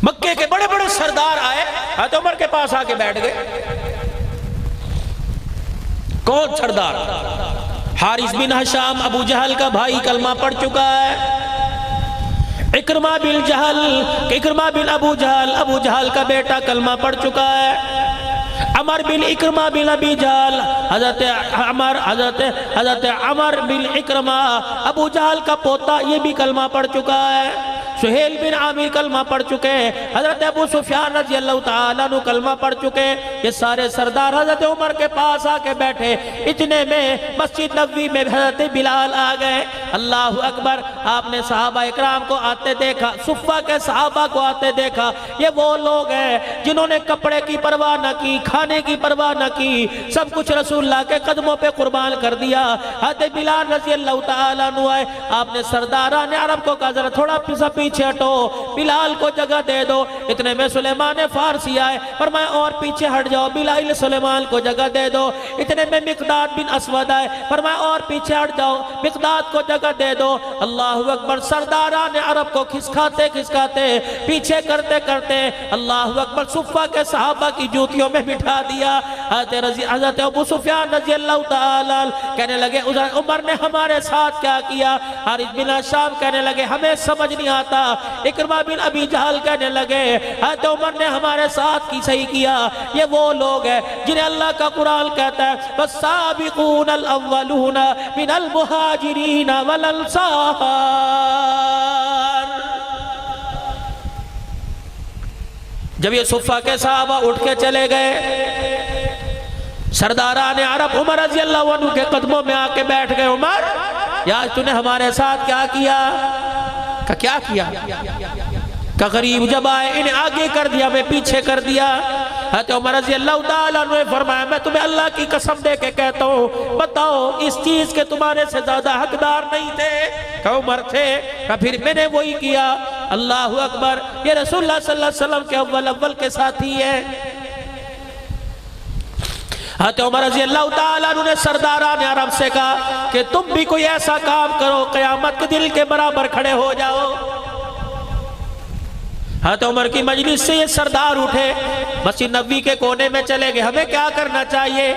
Speaker 2: मक्के के बड़े बड़े सरदार आए, हज़रत उमर के पास आके बैठ गए। कौन सरदार? हारिस बिन हशाम, अबू जहल का भाई, कलमा पढ़ चुका है। इकरमा बिन अबू जहल, अबू जहल का बेटा कलमा पढ़ चुका है। अमर बिन इकरमा बिन अबी जहल, हजरत अमर बिन इकरमा, अबू जहल का पोता, ये भी कलमा पढ़ चुका है। सुहेल बिन आमिर कलमा पढ़ चुके हैं। हजरत अबू सुफियान रज़ी अल्लाह तआला अन्हु कलमा पढ़ चुके। ये सारे सरदार हजरत उमर के पास आके बैठे। इतने में मस्जिद नबवी में हजरत बिलाल आ गए। अल्लाह अकबर। आपने सहाबा इकराम को आते देखा, सुफ़ा के सहाबा को आते देखा। ये वो लोग हैं जिन्होंने कपड़े की परवाह न की, खाने की परवाह न की, सब कुछ रसूलुल्लाह के कदमों पे कुर्बान कर दिया। हजरत बिलाल रज़ी अल्लाह तआला अन्हु आए। आपने सरदारान अरब को कहा जरा थोड़ा पीछे हटो, बिलाल को जगह दे दो। इतने में सुलेमान फारसी आए, फरमाया और पीछे हट जाओ, बिलाल सुलेमान को जगह दे दो। इतने में मिकदाद बिन अस्वद आए, फरमाया और पीछे हट जाओ, मिकदाद को जगह दे दो। अल्लाहु अकबर। सरदारान अरब को खिसकाते खिसकाते, पीछे करते करते, अल्लाहु अकबर, सुफ़ा के सहाबा की जूतियों में बिठा दिया। हज़रत अबू सुफियान रज़ी अल्लाह ताला कहने लगे उमर ने हमारे साथ क्या किया। हारिस बिन हिशाम कहने लगे हमें समझ नहीं आता। इकरमा बिन अबी जहल कहने लगे हज़रत उमर ने हमारे साथ की सही किया। ये वो लोग हैं जिन्हें अल्लाह का कुरान कहता है वस्साबिकूनल अव्वलूना मिनल मुहाजिरीन वल अंसार। जब ये सुफ़ा के सहाबा उठ के चले गए, सरदारान अरब उमर रज़ी अल्लाह अन्हु के कदमों में आके बैठ गए। उमर यार तूने हमारे साथ क्या किया? क्या किया? का गरीब जब आए इन्हें आगे कर दिया, मैं पीछे कर दिया। हज़रत उमर रज़ी अल्लाह ताला अन्हु ने फरमाया मैं तुम्हें अल्लाह की कसम दे के कहता हूँ, बताओ इस चीज के तुम्हारे से ज्यादा हकदार नहीं थे? कहा उमर थे। कहा फिर मैंने वही किया। अल्लाहु अकबर, ये रसूलुल्लाह सल्लल्लाहु अलैहि वसल्लम के अव्वल के साथी है। हज़रत उमर रज़ी अल्लाह ताला अन्हु ने सरदारान अरब से कहा कि तुम भी कोई ऐसा काम करो क़यामत के दिन के बराबर खड़े हो जाओ। हज़रत उमर की मजलिस से ये सरदार उठे, मस्जिद नबवी के कोने में चले गए। हमें क्या करना चाहिए?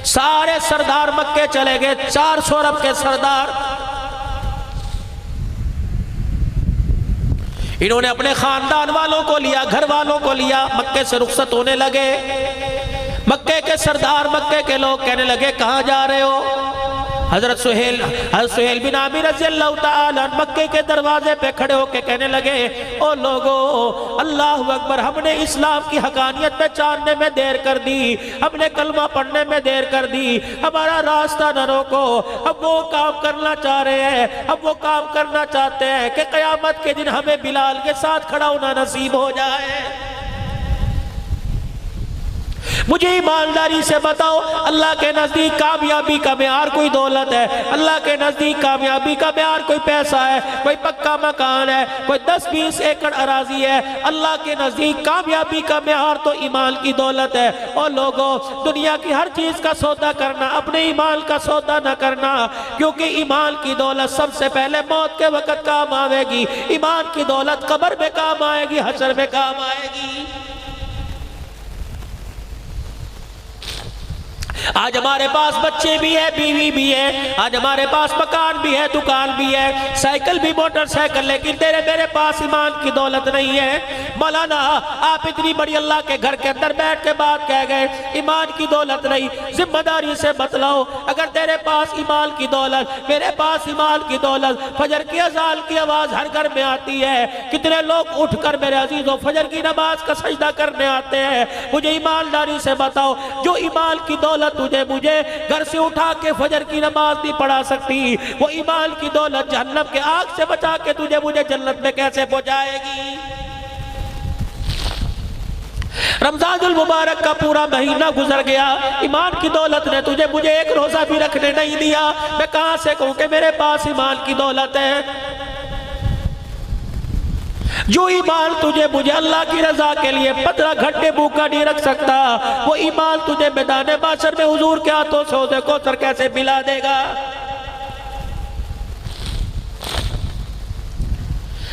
Speaker 2: सारे सरदार मक्के चले गए, 400 अरब के सरदार। इन्होंने अपने खानदान वालों को लिया, घर वालों को लिया, मक्के से रुखसत होने लगे। मक्के के सरदार, मक्के के लोग कहने लगे कहाँ जा रहे हो? हजरत सुहेल बिन आमिर रज़ी अल्लाह ताला मक्के के दरवाजे पे खड़े होके कहने लगे ओ लोगो, अल्लाह अकबर, हमने इस्लाम की हकानियत पहचानने में देर कर दी, हमने कलमा पढ़ने में देर कर दी, हमारा रास्ता न रोको। हम वो काम करना चाह रहे हैं, हम वो काम करना चाहते हैं कि क़यामत के दिन हमें बिलाल के साथ खड़ा होना नसीब हो जाए। मुझे ईमानदारी से बताओ, अल्लाह के नज़दीक कामयाबी का मेयार कोई दौलत है? अल्लाह के नज़दीक कामयाबी का मेयार कोई पैसा है, कोई पक्का मकान है, कोई 10-20 एकड़ अराजी है? अल्लाह के नज़दीक कामयाबी का मेयार तो ईमान की दौलत है। और लोगों, दुनिया की हर चीज़ का सौदा करना, अपने ईमान का सौदा न करना, क्योंकि ईमान की दौलत सबसे पहले मौत के वक़्त काम आएगी। ईमान की दौलत कब्र में काम आएगी, हशर में काम आएगी। आज हमारे पास बच्चे भी है, बीवी भी है, आज हमारे पास मकान भी है, दुकान भी है, साइकिल भी, मोटरसाइकिल, लेकिन तेरे मेरे पास ईमान की दौलत नहीं है। मौलाना आप इतनी बड़ी अल्लाह के घर के अंदर बैठ के बात कह गए, ईमान की दौलत नहीं। जिम्मेदारी से बतलाओ, अगर तेरे पास ईमान की दौलत, मेरे पास ईमान की दौलत, फजर की अज़ान की आवाज़ हर घर में आती है, कितने लोग उठकर मेरे अजीजों फजर की नमाज का सजदा करने आते हैं। मुझे ईमानदारी से बताओ, जो ईमान की दौलत तुझे मुझे घर से उठा के फजर की नमाज नहीं पढ़ा सकती, वो ईमान की दौलत जहन्नम के आग से बचा के तुझे मुझे जन्नत में कैसे पहुंचाएगी? रमजानुल मुबारक का पूरा महीना गुजर गया, ईमान की दौलत ने तुझे मुझे एक रोजा भी रखने नहीं दिया। मैं कहां से कहूं कि मेरे पास ईमान की दौलत है? जो ईमान तुझे मुझे अल्लाह की रजा के लिए 15 घंटे भूखा नहीं रख सकता, वो ईमान तुझे मैदान माशर में हुजूर के हाथों से हौज़े कौसर कैसे पिला देगा?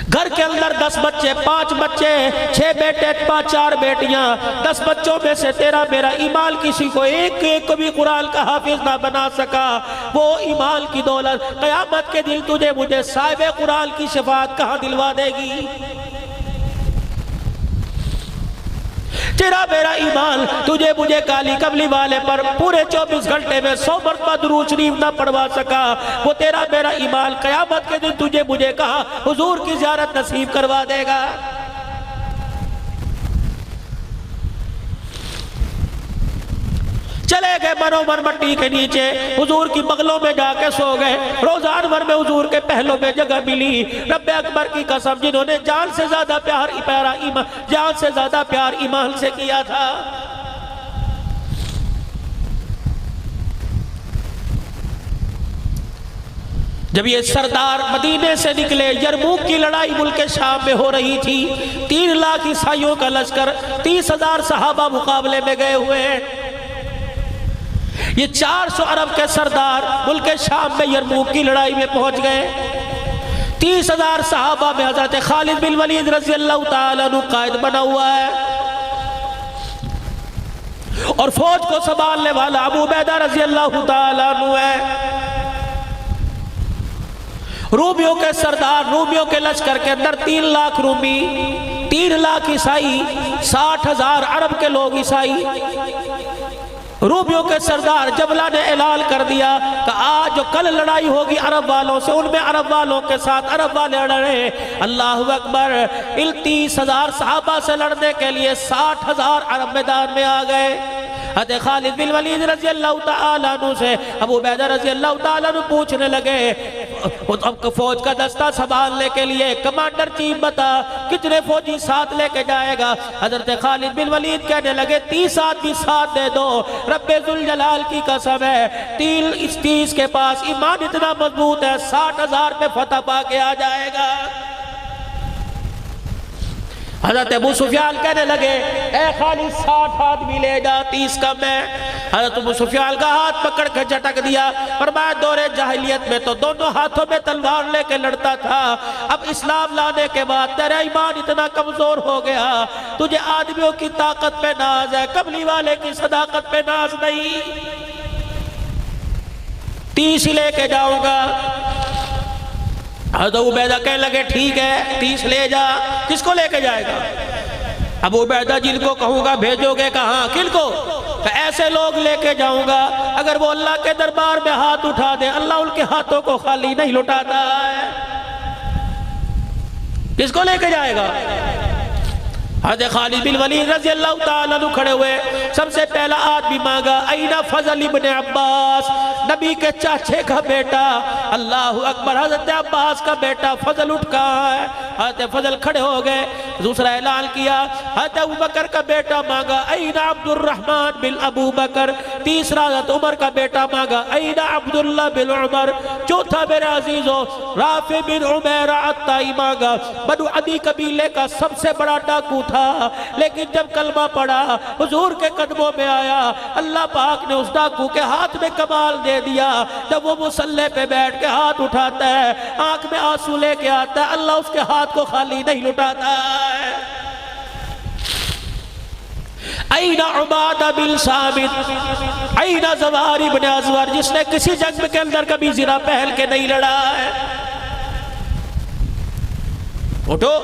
Speaker 2: घर के अंदर 10 बच्चे, 5 बच्चे, 6 बेटे, 4 बेटियां, 10 बच्चों में से तेरा मेरा ईमान किसी को एक को भी कुरान का हाफिज ना बना सका। वो ईमान की दौलत क़यामत के दिन तुझे मुझे साहिब कुरान की शफाअत कहाँ दिलवा देगी? तेरा मेरा ईमान तुझे मुझे काली कमली वाले पर पूरे 24 घंटे में 100 मरतबा दुरूद शरीफ ना पढ़वा सका, वो तेरा मेरा ईमान क़यामत के दिन तुझे मुझे कहा हुजूर की ज़ियारत नसीब करवा देगा? चले गए मनोमन मट्टी के नीचे, हुजूर की बगलों में जाके सो गए। रोजान भर में हुजूर के पहलों में जगह मिली। रब्बे अकबर की कसम, जिन्होंने जान से ज्यादा प्यार जान से ज्यादा प्यार ईमान से किया था। जब ये सरदार मदीने से निकले, यरमूक की लड़ाई मुल्क शाम में हो रही थी। 3 लाख ईसाइयों का लश्कर, 30,000 सहाबा मुकाबले में गए हुए हैं। ये 400 अरब के सरदार मुल्क शाम में यरमूक की लड़ाई में पहुंच गए। 30,000 सहाबा में हजरत खालिद बिन वलीद रज़ी अल्लाह ताला अन्हु कायद बना हुआ है। और फौज को संभालने वाला अबू उबैदा रजी अल्लाह ताला अन्हु है। रूमियों के सरदार, रूमियों के लश्कर के अंदर 3 लाख रूमी, 3 लाख ईसाई, 60,000 अरब के लोग ईसाई। रूमियों के सरदार जबला ने ऐलान कर दिया कि आज जो कल लड़ाई होगी अरब वालों से, उनमें अरब वालों के साथ अरब वाले लड़े। अल्लाहु अकबर। इन 30,000 सहाबा से लड़ने के लिए 60,000 अरब मैदान में आ गए। हज़रत खालिद बिन वलीद रज़ी अल्लाह तआला अन्हु से अबू उबैदा रज़ी अल्लाह तआला अन्हु पूछने लगे, अब फौज का दस्ता संभालने के लिए कमांडर चीफ बता कितने फौजी साथ लेके जाएगा। हज़रत खालिद बिन वलीद कहने लगे 30 आदमी साथ दे दो, रब्बे जुल जलाल की कसम है 30 के पास ईमान इतना मजबूत है 60,000 पे फतह पाके आ जाएगा। हज़रत अबू सुफियान कहने लगे ए खालिद 60 आदमी ले जा, 30 कम है। हज़रत अबू सुफियान का हाथ पकड़ के झटक दिया। फरमाया दौरे जाहिलियत में तो दोनों हाथों में तलवार लेके लड़ता था, अब इस्लाम लाने के बाद तेरा ईमान इतना कमजोर हो गया, तुझे आदमियों की ताकत पे नाज है, कमली वाले की सदाकत पे नाज नहीं। 30 लेके जाऊंगा। हज़रत उबैदा कहने लगे ठीक है 30 ले जा। किसको लेके जाएगा? अबू उबैदा जिनको कहूंगा भेजोगे कहाँ, किनको? ऐसे लोग लेके जाऊंगा अगर वो अल्लाह के दरबार में हाथ उठा दे अल्लाह उनके हाथों को खाली नहीं लौटाता है। किसको लेके जाएगा? हज़रत खालिद बिन वलीद रज़ी अल्लाह तआला अन्हु खड़े हुए, सबसे पहला आदमी मांगा अईना फजल इब्न अब्बास, नबी के चाचे का बेटा। अल्लाह अकबर। हज़रत अब्बास का बेटा फजल उठ कहाँ है? हज़रत फजल खड़े हो गए। दूसरा ऐलान किया हज़रत अबू बकर का बेटा मांगा अईना अब्दुर्रहमान बिन अबू बकर। तीसरा हज़रत उमर का बेटा मांगा अईना अब्दुल्लाह बिन उमर। चौथा मेरे अजीजों राफी बिन उमैरा अत्ताई मांगा। बनु अदी कबीले का सबसे बड़ा डाकू था, लेकिन जब कलमा पड़ा हुजूर के कदमों में आया, अल्लाह पाक ने उस डाकू के हाथ में कमाल दे दिया। जब वो मुसल्ले पे बैठ के हाथ उठाता है, आंख में आंसू लेके आता है, अल्लाह उसके हाथ को खाली नहीं लुटाता है। अईना उबादा बिन सामित, अईना ज़वार इब्न अज़वर, जिसने किसी जंग के अंदर कभी ज़िरा पहन के नहीं लड़ा है। उठो।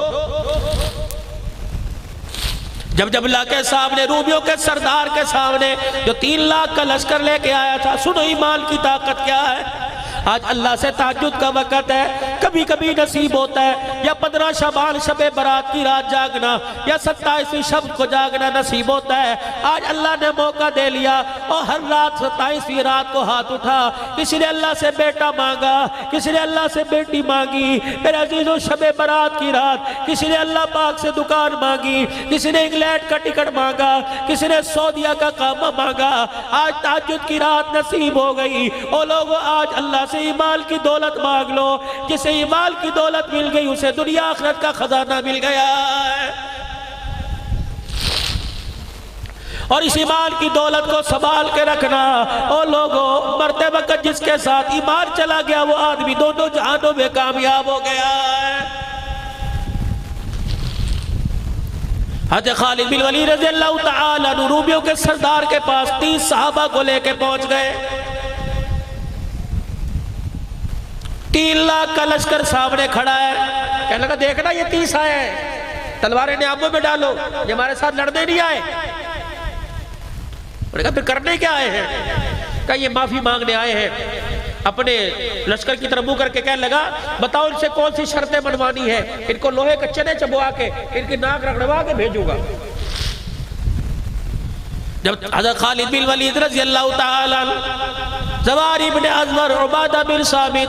Speaker 2: जब जबला के सामने, रूमियों के सरदार के सामने जो 3 लाख का लश्कर लेके आया था, सुनो ईमान की ताकत क्या है। आज अल्लाह से तहज्जुद का वक़्त है, कभी कभी नसीब होता है या 15 शबान शबे बारात की रात जागना या 27वीं शब को जागना नसीब होता है। आज अल्लाह ने मौका दे लिया और हर रात 27वीं रात को हाथ उठा। किसी ने अल्लाह से बेटा मांगा, किसी ने अल्लाह से बेटी मांगी। मेरे अजीजों शबे बारात की रात किसी ने अल्लाह पाक से दुकान मांगी, किसी ने इंग्लैंड का टिकट मांगा, किसी ने सऊदिया का कामा मांगा। आज तहज्जुद की रात नसीब हो गई। ओ लोगों, आज अल्लाह से ईमान की दौलत मांग लो। जिसे ईमान की दौलत मिल गई उसे दुनिया आखिरत का खजाना मिल गया है। और इस ईमान की दौलत को संभाल के रखना। और लोगों, मरते वक्त जिसके साथ ईमान चला गया वो आदमी दोनों जहानों में कामयाब हो गया है। हज़रत खालिद बिन वलीद रज़ी अल्लाह तआला अन्हु रूमियों के सरदार के पास 30 सहाबा को लेके पहुंच गए। 3 लाख का लश्कर सामने खड़ा है। कहने लगा देखना ये 30 आए हैं, तलवारें नियामों में डालो, ये हमारे साथ लड़ने नहीं आए। उन्होंने कहा फिर करने क्या आए हैं? कहा ये माफी मांगने आए हैं। अपने लश्कर की तरफ मुंह करके कहने लगा बताओ इनसे कौन सी शर्तें मनवानी है, इनको लोहे के चने चबवा के इनकी नाक रगड़वा के भेजूंगा। जब हज़रत खालिद बिन वलीद रज़ी अल्लाह तआला ज़वार इब्न अज़वर, उबादा बिन सामित,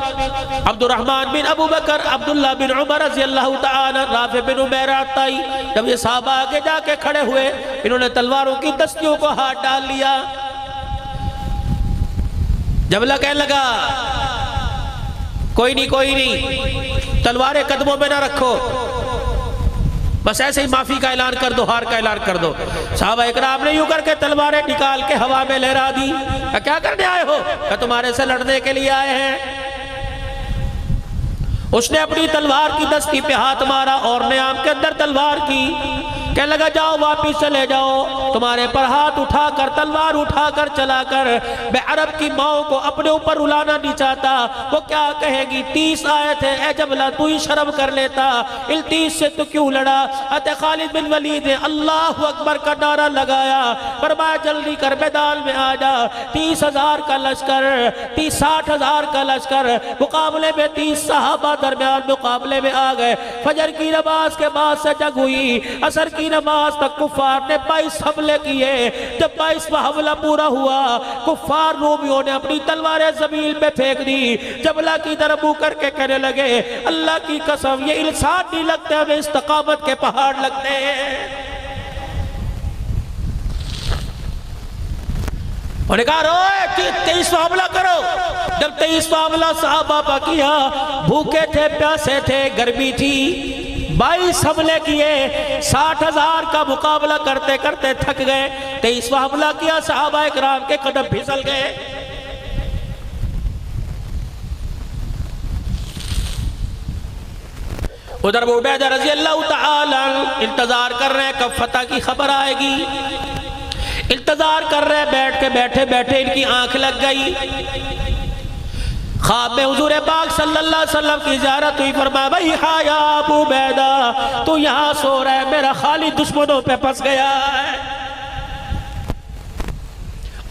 Speaker 2: अब्दुर्रहमान बिन अबू बकर, अब्दुल्लाह बिन उमर रज़ी अल्लाह तआला, राफ़ी बिन उमैरा अत्ताई, जब ये साहबा आगे जाके खड़े हुए, इन्होंने तलवारों की दस्तियों को हाथ डाल लिया। जबला कहने लगा कोई नहीं, तलवारें कदमों में ना रखो, बस ऐसे ही माफी का ऐलान कर दो, हार का ऐलान कर दो। साहबा इकराम ने यूं करके तलवारें निकाल के हवा में लहरा दी। क्या करने आए हो? क्या तुम्हारे से लड़ने के लिए आए हैं। उसने अपनी तलवार की दस्ती पे हाथ मारा और नियाम के अंदर तलवार की कह लगा जाओ वापिस चले जाओ, तुम्हारे पर हाथ उठाकर तलवार उठाकर चलाकर मैं अरब की माओ को अपने ऊपर रुलाना नहीं चाहता। वो क्या कहेगी? 30 आए थे, ए जबला तू ही शर्म कर लेता, इन 30 से तू क्यों लड़ा? अतः खालिद बिन वलीद ने अल्लाह अकबर का नारा लगाया, फरमाया जल्दी कर मैदान में आ जा। 30,000 का लश्कर, 60,000 का लश्कर मुकाबले में 30 सहाबा दरमियान मुकाबले में आ गए। फजर की नमाज के बाद से जंग हुई, असर की नमाज तक कुफार ने 22 हमले किए। जब 22वां हमला पूरा हुआ, कुफार रोमियों ने अपनी तलवारें जमीन में फेंक दी। जबला की तरफ मुंह करके कहने लगे, अल्लाह की कसम ये इंसान नहीं लगते, हमें इस्तकामत के पहाड़ लगते हैं। उन्होंने कहा रोए 23वां हमला करो। जब 23वां हमला साहबा पर किया, भूखे थे, प्यासे थे, गर्मी थी, 22 हमले किए, 60,000 का मुकाबला करते करते थक गए। 23वां हमला किया, सहाबा इकराम के कदम फिसल गए। उधर उबैदा रजी अल्लाह तआला इंतजार कर रहे हैं कब फतह की खबर आएगी। इंतजार कर रहे हैं, बैठे बैठे इनकी आंख लग गई। ख्वाब में हुजूर पाक सल्लल्लाहु अलैहि वसल्लम की ज़ियारत हुई। फरमाया भाई हा या अबू उबैदा, तू यहाँ सो रहा है, मेरा खालिद दुश्मनों पे फंस गया है।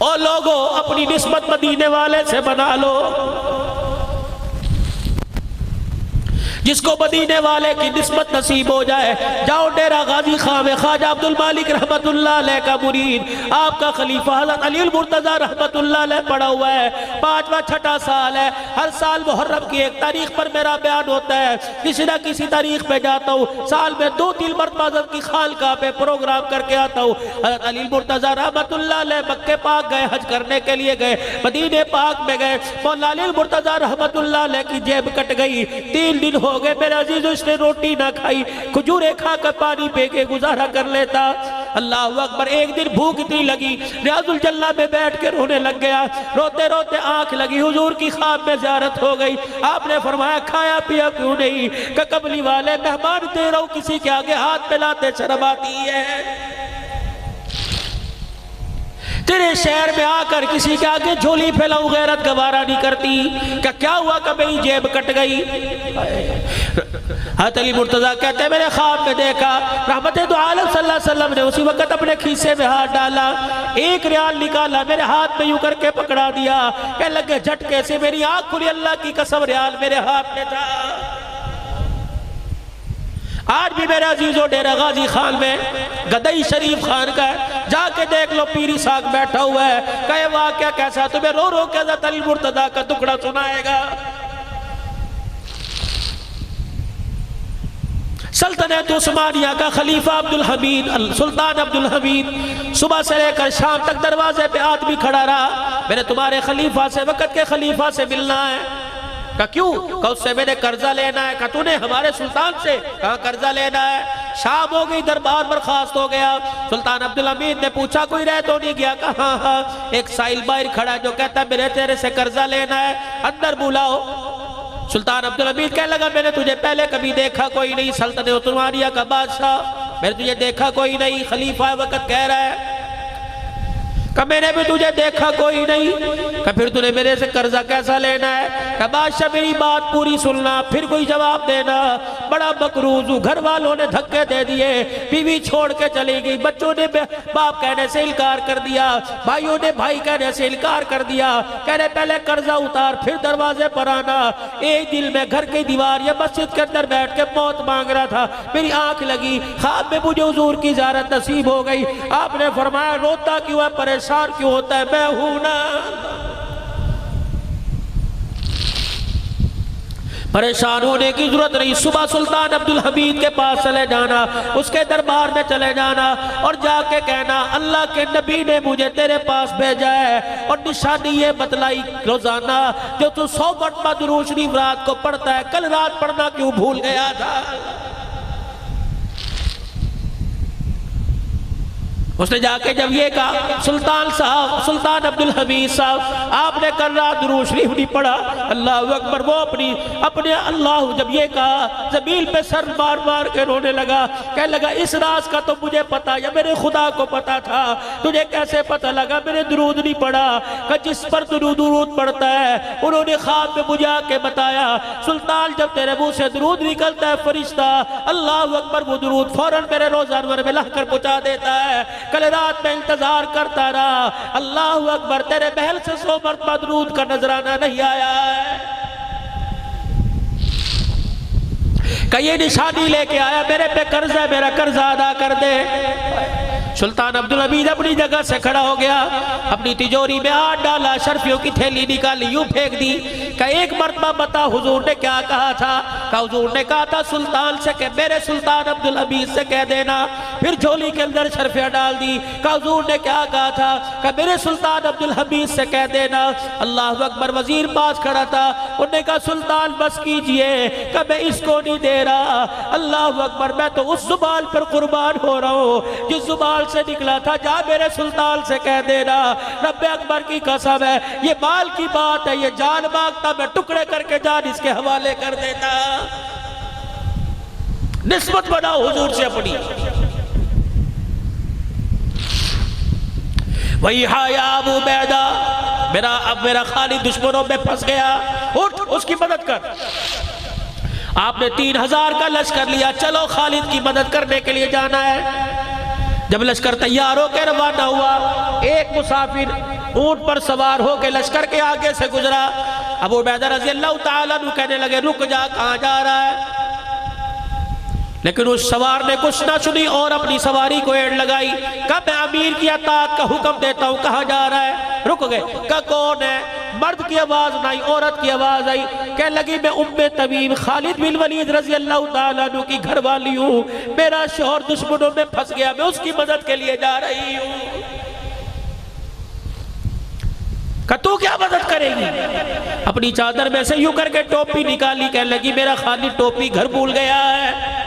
Speaker 2: और लोगों अपनी निस्बत मदीने वाले से बना लो, जिसको मदीने वाले की निस्बत नसीब हो जाए। जाओ डेरा गाजी खां में ख्वाजा अब्दुल मालिक रहमतुल्लाह अलैह का मुरीद, आपका खलीफा हज़रत अली मुर्तज़ा रहमतुल्लाह अलैह पड़ा हुआ है। 5वां 6ठा साल है। हर साल मुहर्रम की 1 तारीख पर मेरा बयान होता है, किसी ना किसी तारीख पे जाता हूँ। साल में 2-3 मरतबा हज़रत की खानकाह पे प्रोग्राम करके आता हूँ। हज़रत अली मुर्तज़ा रहमतुल्लाह अलैह मक्के पाक गए, हज करने के लिए गए, मदीने पाक में गए। मौला अली मुर्तज़ा रहमतुल्लाह अलैह की जेब कट गई। 3 दिन हो गए मेरे अजीज, उसने रोटी ना खाई, खजूरें खाकर पानी पी के गुजारा कर लेता। अल्लाह अकबर। एक दिन भूख इतनी लगी, रियाजुल जन्ना में बैठ के रोने लग गया। रोते रोते आंख लगी, हुजूर की ख्वाब में ज़ियारत हो गई। आपने फरमाया खाया पिया क्यों नहीं? कि कबली वाले मेहमान दे रहा हूं, किसी के आगे हाथ मिलाते शर्म आती है। तेरे शहर में आकर किसी के आगे झोली फैलाऊं, गैरत गवारा नहीं करती। क्या हुआ कि मेरी जेब कट गई? हज़रत अली मुर्तज़ा कहते हैं मेरे ख्वाब में देखा, रहमत दो आलम सल्लल्लाहु अलैहि वसल्लम ने उसी वक्त अपने खीसे में हाथ डाला, 1 रियाल निकाला, मेरे हाथ में यूं करके पकड़ा दिया। कह लगे झटके से मेरी आंख खुली, अल्लाह की कसम रियाल मेरे हाथ में था। आज भी मेरा अजीजों डेरा गाजी खान में गदई शरीफ खान का है, जाके देख लो, पीरी साग बैठा हुआ है। कहे वाक़या कैसा? तुम्हें रो रो के हज़रत अली मुर्तज़ा का टुकड़ा सुनाएगा। सल्तनत उस्मानिया का खलीफा अब्दुल हमीद, सुल्तान अब्दुल हमीद, सुबह से लेकर शाम तक दरवाजे पे आदमी खड़ा रहा, मैंने तुम्हारे खलीफा से, वक़्त के खलीफा से मिलना है। का क्यों? का उससे मैंने कर्जा लेना है। का तूने हमारे सुल्तान से कहा कर्जा लेना है? शाम हो गई, दरबार बर्खास्त हो गया। सुल्तान अब्दुल हमीद ने पूछा कोई रह तो नहीं गया? कहा हाँ, एक साहिल बाहर खड़ा जो कहता है मेरे तेरे से कर्जा लेना है, अंदर बुलाओ। सुल्तान अब्दुल हमीद कहने लगा मैंने तुझे पहले कभी देखा कोई नहीं, सल्तनत उस्मानिया का बादशाह, मैंने तुझे देखा कोई नहीं। खलीफा वक़्त कह रहा है कि मैंने भी तुझे देखा कोई नहीं। कि फिर तूने मेरे से कर्जा कैसा लेना है? कि बादशाह मेरी बात पूरी सुनना, फिर कोई जवाब देना। बड़ा मकरूज हूँ, घर वालों ने धक्के दे दिए, बीवी छोड़ के चली गई, बच्चों ने बाप कहने से इनकार कर दिया, भाइयों ने भाई कहने से इनकार कर दिया। कह रहे पहले कर्जा उतार फिर दरवाजे पर आना। एक दिल में घर की दीवार या मस्जिद के अंदर बैठ के मौत मांग रहा था, मेरी आंख लगी, ख्वाब में मुझे हुजूर की ज़ियारत नसीब हो गई। आपने फरमाया रोता क्यों है, परेशान क्यों होता है? मैं हूं ना। परेशान होने की जरूरत नहीं। सुबह सुल्तान अब्दुल हमीद के पास चले जाना, उसके दरबार में चले जाना और जाके कहना अल्लाह के नबी ने मुझे तेरे पास भेजा है और निशानी ये बतलाई रोजाना जो तू 100 मरतबा दुरूद शरीफ रात को पढ़ता है, कल रात पढ़ना क्यों भूल गया था? उसने जाके जब ये कहा सुल्तान साहब, सुल्तान अब्दुल हमीद साहब, आपने कल रात दुरूद शरीफ नहीं पढ़ा, अल्लाह अकबर, वो अपने अल्लाह, जब ये कहा जमीन पे सर मार मार के रोने लगा, कहने लगा इस राज का तो मुझे पता, या मेरे खुदा को पता था, तुझे कैसे पता लगा मैंने दुरूद नहीं पढ़ा? कि जिस पर दुरूद पढ़ता है उन्होंने ख्वाब में मुझे आके बताया, सुल्तान जब तेरे मुंह से दुरूद निकलता है फरिश्ता अल्लाह अकबर वो दुरूद फौरन मेरे रोज़ानवर में लाकर पहुंचा देता है। कल रात में इंतजार करता रहा, अल्लाह अकबर, तेरे महल से 100 मरतबा दुरूद का नजराना नहीं आया है। कई निशानी लेके आया, मेरे पे कर्ज है, मेरा कर्जा अदा कर दे। सुल्तान अब्दुल हमीद अपनी जगह से खड़ा हो गया, अपनी तिजोरी में हाथ डाला, शर्फियों की थैली निकाली, यूं फेंक दी। का एक मरतबा बता हुजूर ने क्या कहा था? का हुजूर ने कहा था सुल्तान से कह, मेरे सुल्तान अब्दुल हमीद से कह देना। फिर झोली के अंदर शर्फियां डाल दी। का हुजूर ने क्या कहा था? का मेरे सुल्तान अब्दुल हमीद से कह देना। अल्लाह अकबर, वजीर पास खड़ा था, उन्होंने कहा सुल्तान बस कीजिए, का मैं इसको नहीं दे रहा। अल्लाह अकबर, मैं तो उस जुबान पर कुर्बान हो रहा हूँ जिस जुबान से निकला था, जा मेरे सुल्तान से कह देना। रब्बे अकबर की कसम है, ये माल की बात है, ये जान मांगता मैं टुकड़े करके जान इसके हवाले कर देता। निस्बत बनाओ हुजूर से अपनी। वही हाया अबू बैदा, मेरा खालिद दुश्मनों में फंस गया, उठ उसकी मदद कर। आपने 3000 का लश्कर लिया, चलो खालिद की मदद करने के लिए जाना है। जब लश्कर तैयार होकर रवाना हुआ, एक मुसाफिर ऊंट पर सवार होकर लश्कर के आगे से गुजरा। अबू उबैदा रज़ी अल्लाह ताला अन्हु कहने लगे रुक जा, कहां जा रहा है? लेकिन उस सवार ने कुछ ना सुनी और अपनी सवारी को एड़ लगाई। कब मैं अमीर की अताअत का हुक्म देता हूं, कहां जा रहा है? रुक गए। का कौन है? मर्द की आवाज नहीं, औरत की आवाज आई। कह लगी मैं उम्मे तमीम खालिद बिन वलीद रज़ी अल्लाह ताला अन्हु की घरवाली हूं, मेरा शौहर दुश्मनों में फंस गया, मैं उसकी मदद के लिए जा रही हूं। का तू क्या मदद करेगी? अपनी चादर में से यूं करके टोपी निकाली, कह लगी मेरा खालिद टोपी घर भूल गया है।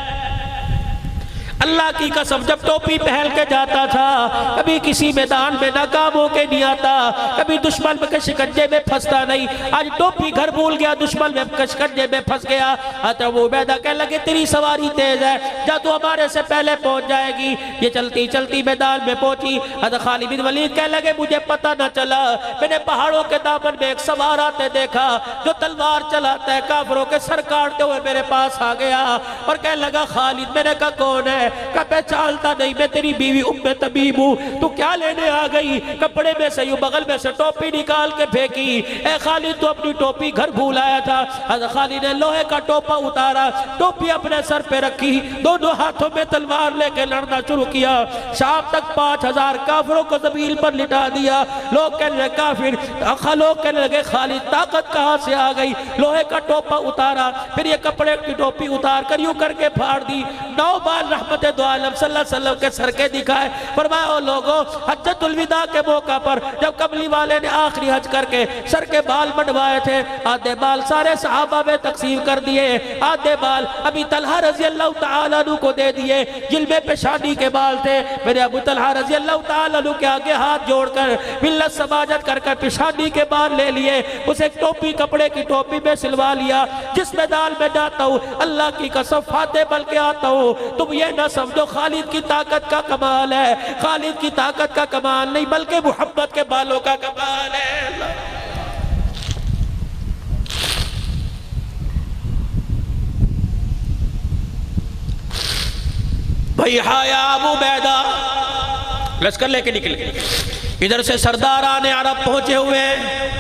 Speaker 2: अल्लाह की कसम, जब टोपी पहन के जाता था कभी किसी मैदान में नाकाम होके नहीं आता, कभी दुश्मन के शिकंजे में फंसता नहीं। आज टोपी घर भूल गया, दुश्मन में शिकंजे में फंस गया। तो वो उबैदा कहने लगे तेरी सवारी तेज है, जा तू हमारे से पहले पहुंच जाएगी। ये चलती चलती मैदान में पहुंची। खालिद बिन वलीद कहने लगे मुझे पता न चला, मैंने पहाड़ों के दामन में एक सवार आते देखा जो तलवार चलाता है, काफिरों के सर काटते हुए मेरे पास आ गया और कहने लगा खालिद। मैंने कहा कौन है? का पहचानता नहीं, मैं तेरी बीवी उम्मे तमीम हूँ, तू क्या लेने आ गई? कपड़े में से यूं बगल में से टोपी निकाल के फेंकी। ए खालिद तू अपनी टोपी घर भूल आया था। खालिद ने लोहे का टोपा उतारा, टोपी अपने सर पे रखी, दोनों हाथों में तलवार लेके लड़ना शुरू किया। शाम तक 5000 काफिरों को जमीन पर लिटा दिया। लोग कहने लगे काफिर, लोग कहने लगे खालिद ताकत कहाँ से आ गई? लोहे का टोपा उतारा, फिर ये कपड़े की टोपी उतार कर यूं करके फाड़ दी। 9 बार रहमत दो आलम सल्लल्लाहु अलैहि वसल्लम के सर के दिखाए। फरमाया ओ लोगों, हज्जतुल विदा के मौका पर जब कमली वाले ने आखिरी हज करके सर के बाल मंडवाए थे, आधे बाल सारे सहाबा में तकसीम कर दिए, आधे बाल अभी तलहा रजी अल्लाह तआला अन्हु को दे दिए। जिल्बे पे शादी के बाल थे, मेरे अबू तलहा रजी अल्लाह तआला अन्हु के आगे हाथ जोड़कर मिल्लत समाजत कर पेशानी के बाल ले लिए। उसे टोपी, कपड़े की टोपी में सिलवा लिया। जिस मैदान में जाता हूँ अल्लाह की कसम फाते बल के आता हूँ। तुम ये न समझो खालिद की ताकत का कमाल है, खालिद की ताकत का कमाल नहीं बल्कि मुहब्बत के बालों का कमाल है। भाई हाया अबू बैदा लश्कर लेके निकले। इधर से सरदार आने अरब पहुंचे हुए हैं।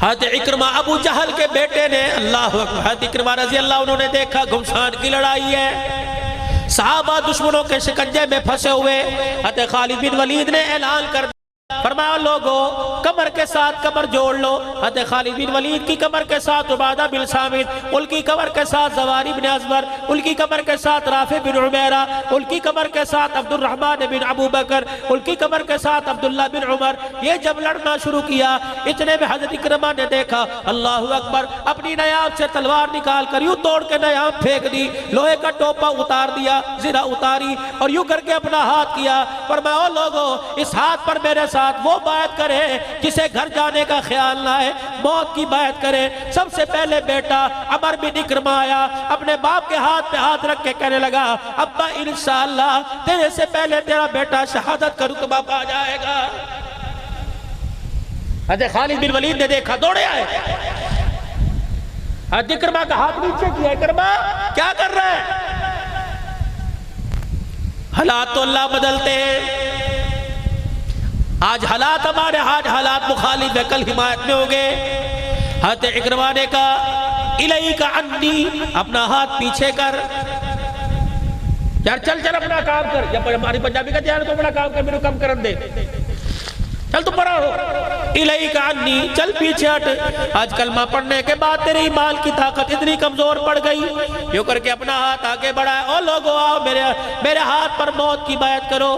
Speaker 2: हज़रत इक्रमा अबू जहल के बेटे ने, अल्लाह हज़रत इक्रमा रज़ी अल्लाह, उन्होंने देखा घुमसान की लड़ाई है, सहाबा दुश्मनों के शिकंजे में फंसे हुए। हज़रत खालिद बिन वलीद ने ऐलान कर फरमाया लोगों कमर के साथ कमर जोड़ लो। हज़रत खालिद बिन वलीद की कमर के साथ उबादा बिन सामित, उनकी कमर के साथ ज़वारी बिन अज़बर, उनकी कमर के साथ राफे बिन उमैरा, उनकी कमर के साथ अब्दुर्रहमान बिन अबू बकर, उनकी कमर के साथ अब्दुल्ला बिन उमर। ये जब लड़ना शुरू किया इतने में हज़रत इकरमा ने देखा, अल्लाहु अकबर, अपनी नायाब से तलवार निकाल कर यूं तोड़ के नायाब फेंक दी, लोहे का टोपा उतार दिया, ज़रा उतारी और यूं करके अपना हाथ किया। फरमाया लोगों इस हाथ पर मेरे साथ वो बात करे जिसे घर जाने का ख्याल ना है, मौत की बात करे। सबसे पहले बेटा अमर बिन इकरमा आया, अपने बाप के हाथ पे हाथ रख के कहने लगा, अब्बा इंशाअल्लाह तेरे से पहले तेरा बेटा शहादत का रुतबा पा जाएगा। हज़रत खालिद बिन वलीद ने देखा, दौड़े आए, हज़रत इकरमा का हाथ नीचे किया, इकरमा क्या कर रहा है? हालात तो अल्लाह बदलते हैं। आज हालात हमारे, आज हालात मुखालिफ है, कल हिमायत में हो गए। हज़रत इकरमा ने कहा इलई का अन्नी, अपना हाथ पीछे कर यार, चल चल अपना काम कर। जब हमारी पंजाबी का ध्यान तो अपना काम कर, मेरे कम कर दे, चल तू परा हो। इलई का अन्नी, चल पीछे हट। आज कलमा पढ़ने के बाद तेरे ईमान की ताकत इतनी कमजोर पड़ गई। यूं करके अपना हाथ आगे बढ़ाया, ओ लोगों आओ मेरे हाथ पर मौत की बैत करो।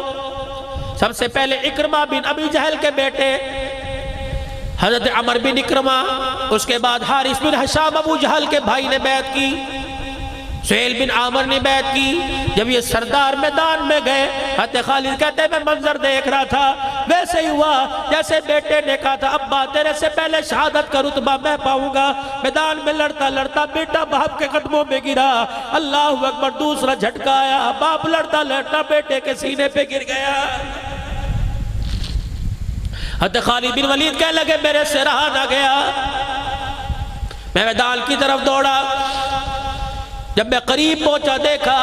Speaker 2: सबसे पहले इकरमा बिन अबी जहल के बेटे हजरत अमर बिन इकरमा, उसके बाद हारिस बिन हिशाम अबू जहल के भाई ने बैत की, सुहेल बिन आमर ने बैत की। जब ये सरदार मैदान में गए, हज़रत खालिद कहते मैं मंजर देख रहा था, वैसे ही हुआ जैसे बेटे ने कहा था, अब्बा तेरे से पहले शहादत का रुतबा मैं पाऊंगा। मैदान में लड़ता लड़ता बेटा बाप के कदमों में गिरा, अल्लाहु अकबर, दूसरा झटका आया, बाप लड़ता लड़ता बेटे के सीने पे गिर गया। हज़रत खालिद बिन वलीद कहने लगे मेरे से रहा ना गया, मैं मैदान की तरफ दौड़ा। जब मैं करीब पहुंचा देखा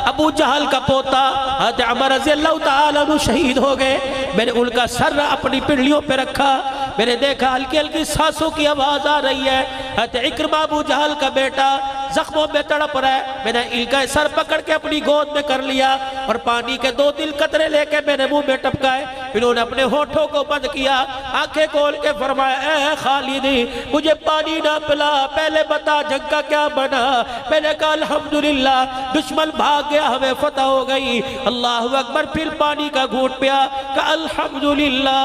Speaker 2: अबू जहल का पोता हज़रत अमर रज़ी अल्लाह तआला अन्हु शहीद हो गए। मैंने उनका सर अपनी पिंडलियों पे रखा, मैंने देखा हल्की हल्की सांसों की आवाज आ रही है। हज़रत इकरमा अबू जहल का बेटा जख्मों में तड़प रहा है। मैंने इनका सर पकड़ के अपनी गोद में कर लिया और पानी के 2-3 कतरे लेके मैंने मुंह में टपकाए। इन्होंने अपने होठों को बंद किया, आंखें खोल के फरमाया, ए खालिद मुझे पानी ना पिला, पहले बता जंग का क्या बना। मैंने कहा अल्हम्दुलिल्लाह, दुश्मन भाग गया, हमें फतह हो गई। अल्लाहु अकबर, फिर पानी का घूंट पिया, कहा अल्हम्दुलिल्लाह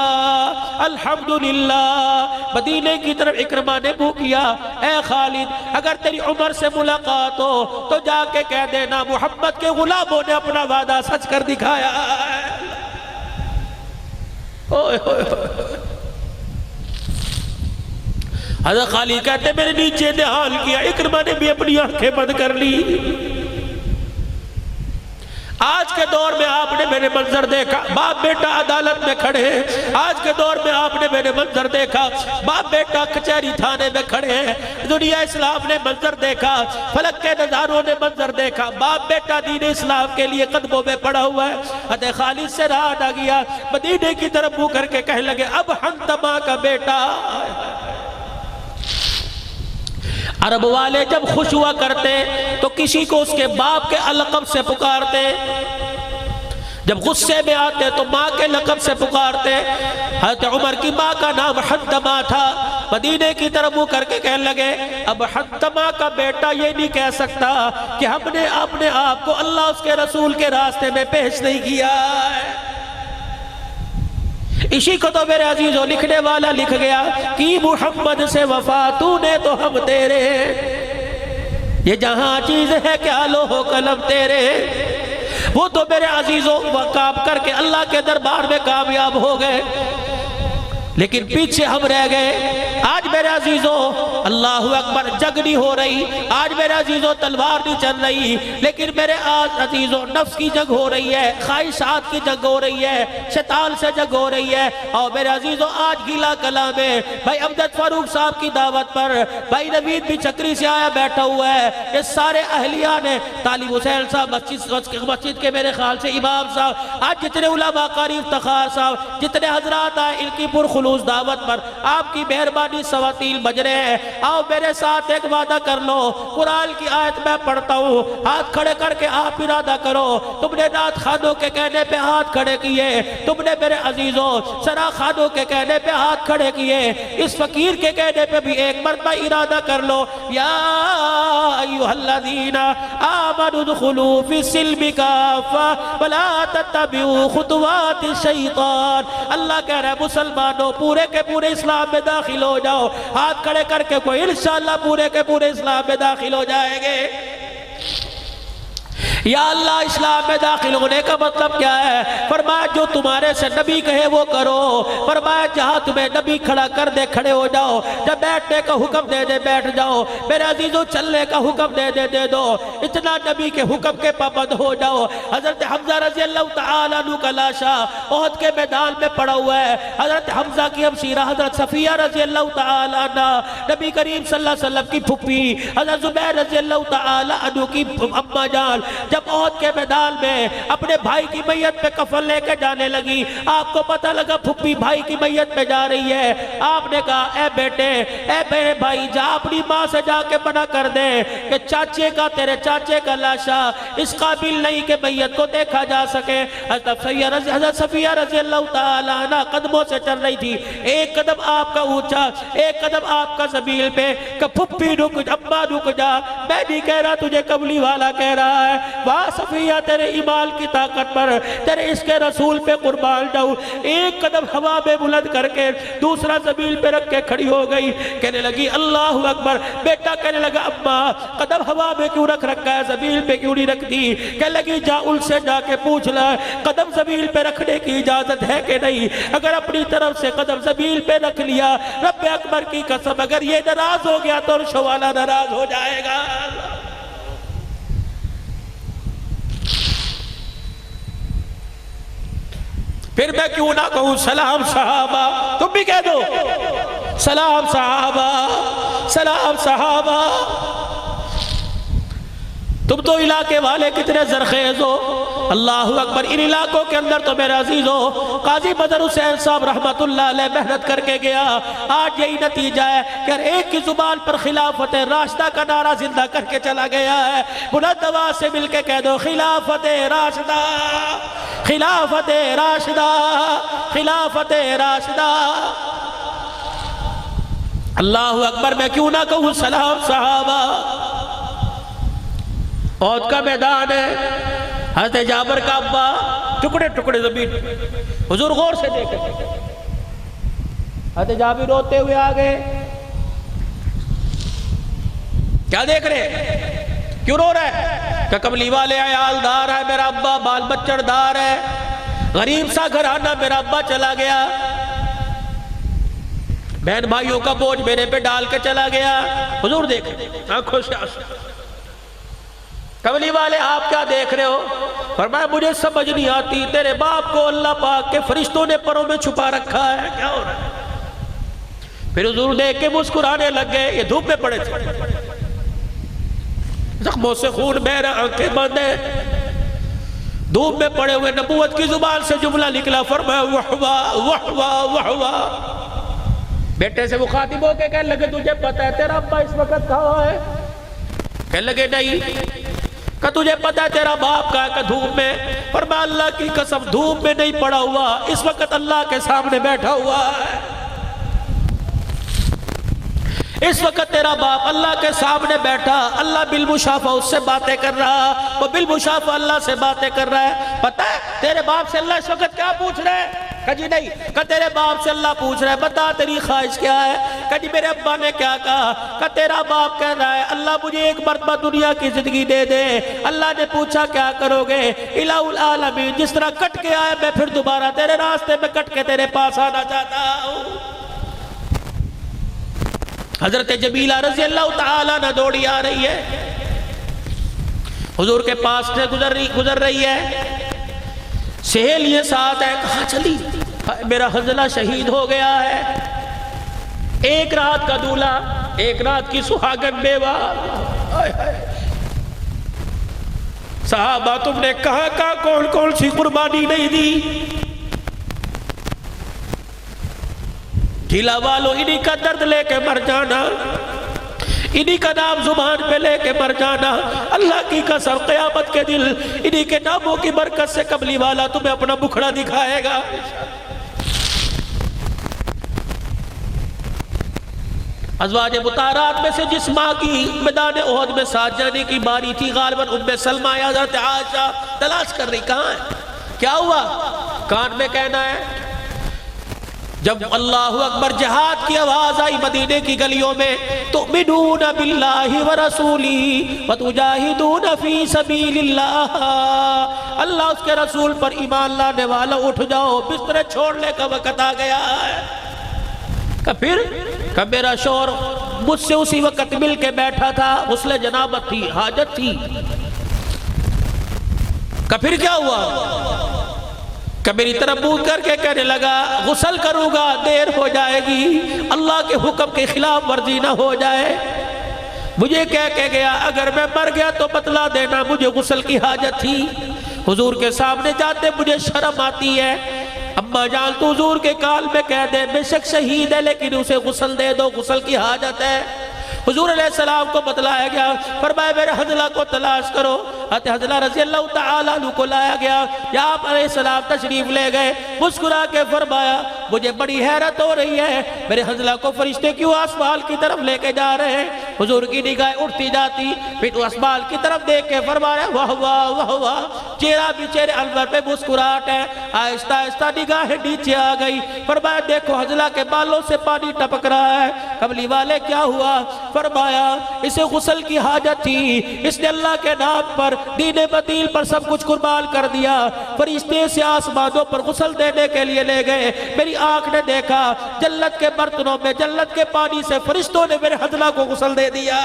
Speaker 2: अल्हम्दुलिल्लाह। मदीने की तरफ इकरमा ने मुंह किया, ए खालिद अगर तेरी उम्र से मुलाकात हो तो जाके कह देना मोहम्मद के गुलामों ने अपना वादा सच कर दिखाया। हज़रत खालिद कहते मेरे नीचे निहाल किया, इकरमा ने भी अपनी आंखें बंद कर ली। आज के दौर में आपने मेरे मंजर देखा, बाप बेटा अदालत में खड़े हैं। आज के दौर में आपने मेरे मंजर देखा, बाप बेटा कचहरी थाने में खड़े हैं। दुनिया इस्लाम ने मंजर देखा, फलक के नज़ारों ने मंजर देखा, बाप बेटा दीन इस्लाम के लिए कदमों में पड़ा हुआ है। हज़रत खालिद से रहा ना गया, मदीने की तरफ मुँह करके कहने लगे, अब हंतमा का बेटा। अरब वाले जब खुश हुआ करते तो किसी को उसके बाप के अलक़ब से पुकारते, जब गुस्से में आते तो माँ के लक़ब से पुकारते। हज़रत उमर की माँ का नाम हंतमा था। मदीने की तरफ मुँह करके कहने लगे, अब हंतमा का बेटा ये नहीं कह सकता कि हमने अपने आप को अल्लाह उसके रसूल के रास्ते में पेश नहीं किया है। इसी को तो मेरे अजीजों लिखने वाला लिख गया कि मुहम्मद से वफा तूने तो हम तेरे, ये जहां चीज है क्या लोहो कलम तेरे। वो तो मेरे अजीजों काम करके अल्लाह के दरबार में कामयाब हो गए, लेकिन पीछे हम रह गए। आज मेरे अजीजों अल्लाहु अकबर, जंग नहीं हो रही, आज मेरे अजीजों तलवार नहीं चल रही, लेकिन मेरे आज अजीजों नफ्स की जंग हो रही है, ख्वाहिशात की जंग हो रही है, शैतान से जंग हो रही है। और मेरे अजीजों आज गीला कला में भाई अमजद फारूक साहब की दावत पर भाई नवीद भी चक्री से आया बैठा हुआ है। ये सारे अहलिया ने, तालिब हुसैन साहब मस्जिद के मेरे ख्याल से इमाम साहब, आज जितने उलमा कारी इफ्तिखार साहब, जितने हजरात आए इनकी पुरखुलूस दावत पर, आपकी मेहरबानी पानी सवातील बज रहे हैं। आओ मेरे साथ एक वादा कर लो, कुरान की आयत मैं पढ़ता हूँ, हाथ खड़े करके आप इरादा करो। तुमने नात खानों के कहने पे हाथ खड़े किए, तुमने मेरे अजीजों सरा खानों के कहने पे हाथ खड़े किए, इस फकीर के कहने पे भी एक मरतबा इरादा कर लो। या अय्युहल्लज़ीना आमनू दुखुलू फिस्सिल्मि काफ़ा वला तत्तबिऊ खुतुवाति शैतान। अल्लाह कह रहा है मुसलमानों पूरे के पूरे इस्लाम में दाखिल हो जाओ। हाथ खड़े करके कोई इंशाअल्लाह पूरे के पूरे इस्लाम में दाखिल हो जाएंगे। या अल्लाह इस्लाम में दाखिल होने का मतलब क्या है? फरमाया जो तुम्हारे से नबी कहे वो करो। फरमाया जहाँ तुम्हें नबी खड़ा कर दे खड़े हो जाओ, जब बैठने का हुक्म दे दे बैठ जाओ, मेरे अजीजों चलने का हुक्म दे दो। इतना नबी के हुक्म के पाबंद हो जाओ। हजरत हमजा रजी अल्लाह तआला अन्हु का लाशा ओहद के मैदान में पड़ा हुआ है। हजरत हमजा की हमशीरा हजरत सफिया रजी अल्लाह तआला अन्हा, नबी करीम सल्लल्लाहु अलैहि वसल्लम की फुप्पी हजरत जुबैर रजी अल्लाह तआला अन्हु की अम्मा जान, जब ओहद के मैदान में अपने भाई की मैयत पे कफन लेके जाने लगी, आपको पता लगा फुप्पी भाई की मैयत पे जा रही है। आपने कहा ए बेटे, ए मेरे भाई, जा अपनी माँ से जाके मना कर दे कि तेरे चाचे का लाशा इस काबिल नहीं कि मैयत को देखा जा सके। हज़रत सफिया रज़ी अल्लाह तआला अन्हा कदमों से चल रही थी, एक कदम आपका ऊंचा, एक कदम आपका ज़मीन पे, कि फुप्पी रुक, अम्मा रुक जा, मैं नहीं कह रहा, तुझे कमली वाला कह रहा है। वाह सफिया, तेरे ईमान की ताकत पर, तेरे इसके रसूल पे कुर्बान जाऊं। एक कदम हवा में बुलंद करके दूसरा जमीन पे रख के खड़ी हो गई, कहने लगी अल्लाहु अकबर। बेटा कहने लगा अम्मा कदम हवा में क्यों रखा है, जमीन पे क्यों नहीं रखती? कहने लगी जा उनसे जाके पूछ ले कदम जमीन पे रखने की इजाजत है कि नहीं। अगर अपनी तरफ से कदम जमीन पे रख लिया, रब्बे अकबर की कसम, अगर ये नाराज हो गया तो अर्श वाला नाराज हो जाएगा। फिर मैं क्यों ना कहूं सलाम साहबा, तुम भी कह दो सलाम साहबा, सलाम साहबा। तुम तो इलाके वाले कितने जरखेज हो, अल्लाहु अकबर। इन इलाकों के अंदर तो मेरे अजीज हो काजी बदर हुसैन साहब रहमतुल्लाह अलैह मेहनत करके गया। आज यही नतीजा है कि हर एक की जुबान पर खिलाफत राशिदा का नारा जिंदा करके चला गया है। बुलंद आवाज से मिलके कह दो खिलाफत राशिदा, खिलाफत राशिदा, खिलाफत राशिदा। अल्लाहु अकबर। मैं क्यों ना कहूँ सलाम साहबा। औद का मैदान है, हज़रत जाबर का अब्बा टुकड़े टुकड़े जमीन, हुजूर गौर से देखे, हज़रत जाबिर रोते हुए आ गए। क्या देख रहे, क्यों रो रहे? क्या कमली वाले आयालदार है, मेरा अब्बा बाल बच्चड़दार है, गरीब सा घराना, मेरा अब्बा चला गया, बहन भाइयों का बोझ मेरे पे डाल के चला गया। हुजूर देखे आंखों से आंसू। कमली वाले आप क्या देख रहे हो? फरमाया मुझे समझ नहीं आती, तेरे बाप को अल्लाह पाक के फरिश्तों ने परों में छुपा रखा है, क्या हो रहा है? फिर हुजूर देख के मुस्कुराने लग गए। ये धूप में पड़े थे, जख्मों से खून बह रहा, आंखें बंद है, धूप में पड़े हुए नबूवत की जुबान से जुमला निकला, फरमाया वाह वाह वाह वाह वाह वाह। बेटे से मुखातिब होके कहने लगे तुझे पता है तेरा अब्बा इस वक्त कहाँ है? कहने लगे नहीं। का तुझे पता है तेरा बाप का धूप में? और मैं अल्लाह की कसम धूप में नहीं पड़ा हुआ, इस वक्त अल्लाह के सामने बैठा हुआ है। इस वक्त तेरा बाप अल्लाह के सामने बैठा, अल्लाह बिलमुशाफा उससे बातें कर रहा, वो बिलमुशाफा अल्लाह से बातें कर रहा है। पता है तेरे बाप से अल्लाह इस वक्त क्या पूछ रहा है? कजी नहीं। का तेरे बाप से अल्लाह पूछ रहा है बता तेरी ख्वाहिश क्या है? कजी मेरे अब्बा ने क्या कहा? का तेरा बाप कह रहा है अल्लाह मुझे एक मरतबा दुनिया की जिंदगी दे दे। अल्लाह ने पूछा क्या करोगे? इलाहुल आलमीन, जिस तरह कट के आया मैं फिर दोबारा तेरे रास्ते में कट के तेरे पास आना चाहता हूँ। हजरत जमीला रज़ी अल्लाह तआला न दौड़ी आ रही है, हुजूर के पास से गुजर रही है, सहेलियां साथ है। कहाँ चली? मेरा हजला शहीद हो गया है। एक रात का दूल्हा, एक रात की सुहागन बेवा। साहबा तुमने कहाँ कौन कौन सी कुर्बानी नहीं दी? ढीला वालों इन्हीं का दर्द लेके मर जाना, इन्हीं का नाम जुबान पे लेके मर जाना। अल्लाह की कसम क़यामत के दिन इन्हीं के नामों की बरकत से कमली वाला तुम्हें अपना मुखड़ा दिखाएगा। अज़वाज मुतारात में से जिस माँ की मैदान ओहद में साथ जाने की बारी थी, गालिबन उम्मे सलमा या हज़रत आयशा तलाश कर रही, कहाँ है, क्या हुआ? कान में कहना है। जब अल्लाहु अकबर जिहाद की आवाज आई मदीने की गलियों में, तो मिनून बिल्लाहि व रसूली व तुजाहिदून फी सबीलिल्लाह, अल्लाह उसके रसूल पर ईमान लाने वाला उठ जाओ, बिस्तर छोड़ने का वक्त आ गया है। फिर कब मेरा शोर मुझसे उसी वक्त मिल के बैठा था, गुस्ले जनाबत थी, हाजत थी। फिर क्या हुआ? मेरी तरफ मुंह करके कहने लगा गुस्ल करूंगा, देर हो जाएगी, अल्लाह के हुक्म के खिलाफ वर्जी ना हो जाए। मुझे कह के गया अगर मैं मर गया तो बतला देना, मुझे गुस्ल की हाजत थी। हुजूर के सामने जाते मुझे शर्म आती है। अम्मा जान तो हुजूर के काल में कह दे बेशक शहीद है लेकिन उसे गुस्ल दे दो, गुस्ल की हाजत है। हुजूर अलैहिस्सलाम को बतलाया गया, फरमाया मेरे हज़ला को तलाश करो। हज़ला रज़ी अल्लाह तआला अन्हु को लाया गया, आप अलैहिस्सलाम तशरीफ ले गए। मुस्कुरा के फरमाया मुझे बड़ी हैरत हो रही है, मेरे हज़ला को फरिश्ते क्यों आसमान की तरफ लेके जा रहे हैं? हुजूर की निगाह उठती जाती, फिर आसमान की तरफ देख के फरमाया वाह वाह वाह वाह, चेहरा भी चेहरे अनवर पे मुस्कुराहट है। आहिस्ता आहिस्ता निगाह नीचे आ गई, फरमाया देखो हज़ला के बालों से पानी टपक रहा है। कमली वाले क्या हुआ? फरमाया इसे गुस्ल की हाजत थी, इसने अल्लाह के नाम पर दीने बदील पर सब कुछ कुर्बान कर दिया। फरिश्ते से आसमानों पर गुस्ल देने के लिए ले गए, मेरी आंख ने देखा जन्नत के बर्तनों में जन्नत के पानी से फरिश्तों ने मेरे हज़ला को गुस्ल दे दिया।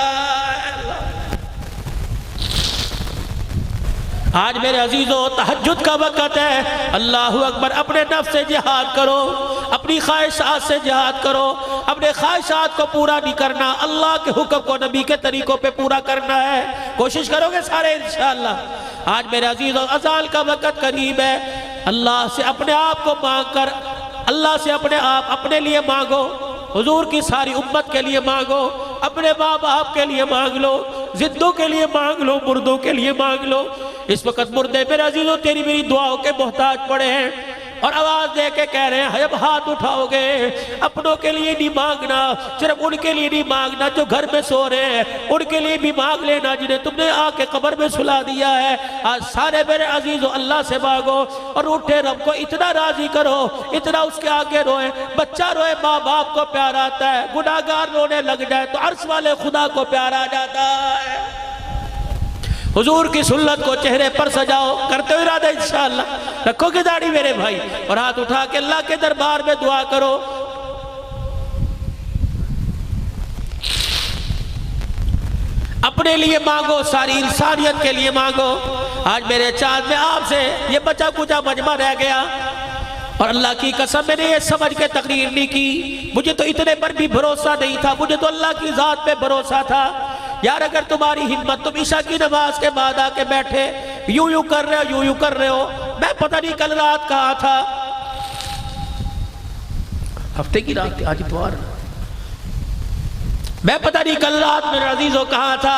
Speaker 2: आज मेरे अजीजों तहज्जुद का वक़्त है, अल्लाहु अकबर। अपने नफ्स से जिहाद करो, अपनी ख्वाहिशात से जिहाद करो। अपने ख्वाहिशात को पूरा नहीं करना, अल्लाह के हुक्म को नबी के तरीकों पे पूरा करना है। कोशिश करोगे सारे इंशाअल्लाह। आज मेरे अजीजों अज़ान का वक़्त करीब है, अल्लाह से अपने आप को मांग कर, अल्लाह से अपने आप अपने लिए मांगो, हुजूर की सारी उम्मत के लिए मांगो, अपने माँ बाप के लिए मांग लो, जिद्दों के लिए मांग लो, मुर्दों के लिए मांग लो। इस वक्त मुर्दे मेरे अजीजों तेरी मेरी दुआओं के मोहताज पड़े हैं और आवाज दे के कह रहे हैं जब हाथ उठाओगे अपनों के लिए नहीं मांगना, सिर्फ उनके लिए नहीं मांगना जो घर में सो रहे हैं, उनके लिए भी मांग लेना जिन्हें तुमने आके कब्र में सुला दिया है। आज सारे मेरे अजीजों अल्लाह से मांगो और उठे रब को इतना राजी करो, इतना उसके आगे रोए। बच्चा रोए माँ बाप को प्यार आता है, गुनाहगार रोने लग जाए तो अर्श वाले खुदा को प्यार आ जाता है। हुजूर की सुन्नत को चेहरे पर सजाओ, करते हो इरादा इंशाअल्लाह। रखोगे दाढ़ी मेरे भाई और हाथ उठा के अल्लाह के दरबार में दुआ करो। अपने लिए मांगो, सारी इंसानियत के लिए मांगो। आज मेरे चांद में आपसे ये बचा कुचा मजमा रह गया और अल्लाह की कसम मैंने ये समझ के तकरीर नहीं की, मुझे तो इतने पर भी भरोसा नहीं था, मुझे तो अल्लाह की जात पे भरोसा था। यार अगर तुम्हारी हिम्मत, तुम ईशा की नमाज के बाद आके बैठे यूं यूं कर रहे हो, यूं यूं कर रहे हो। मैं पता नहीं कल रात कहाँ था, हफ्ते की रात थी, आज इतवार, मैं पता नहीं कल रात मेरे अजीजों कहाँ था।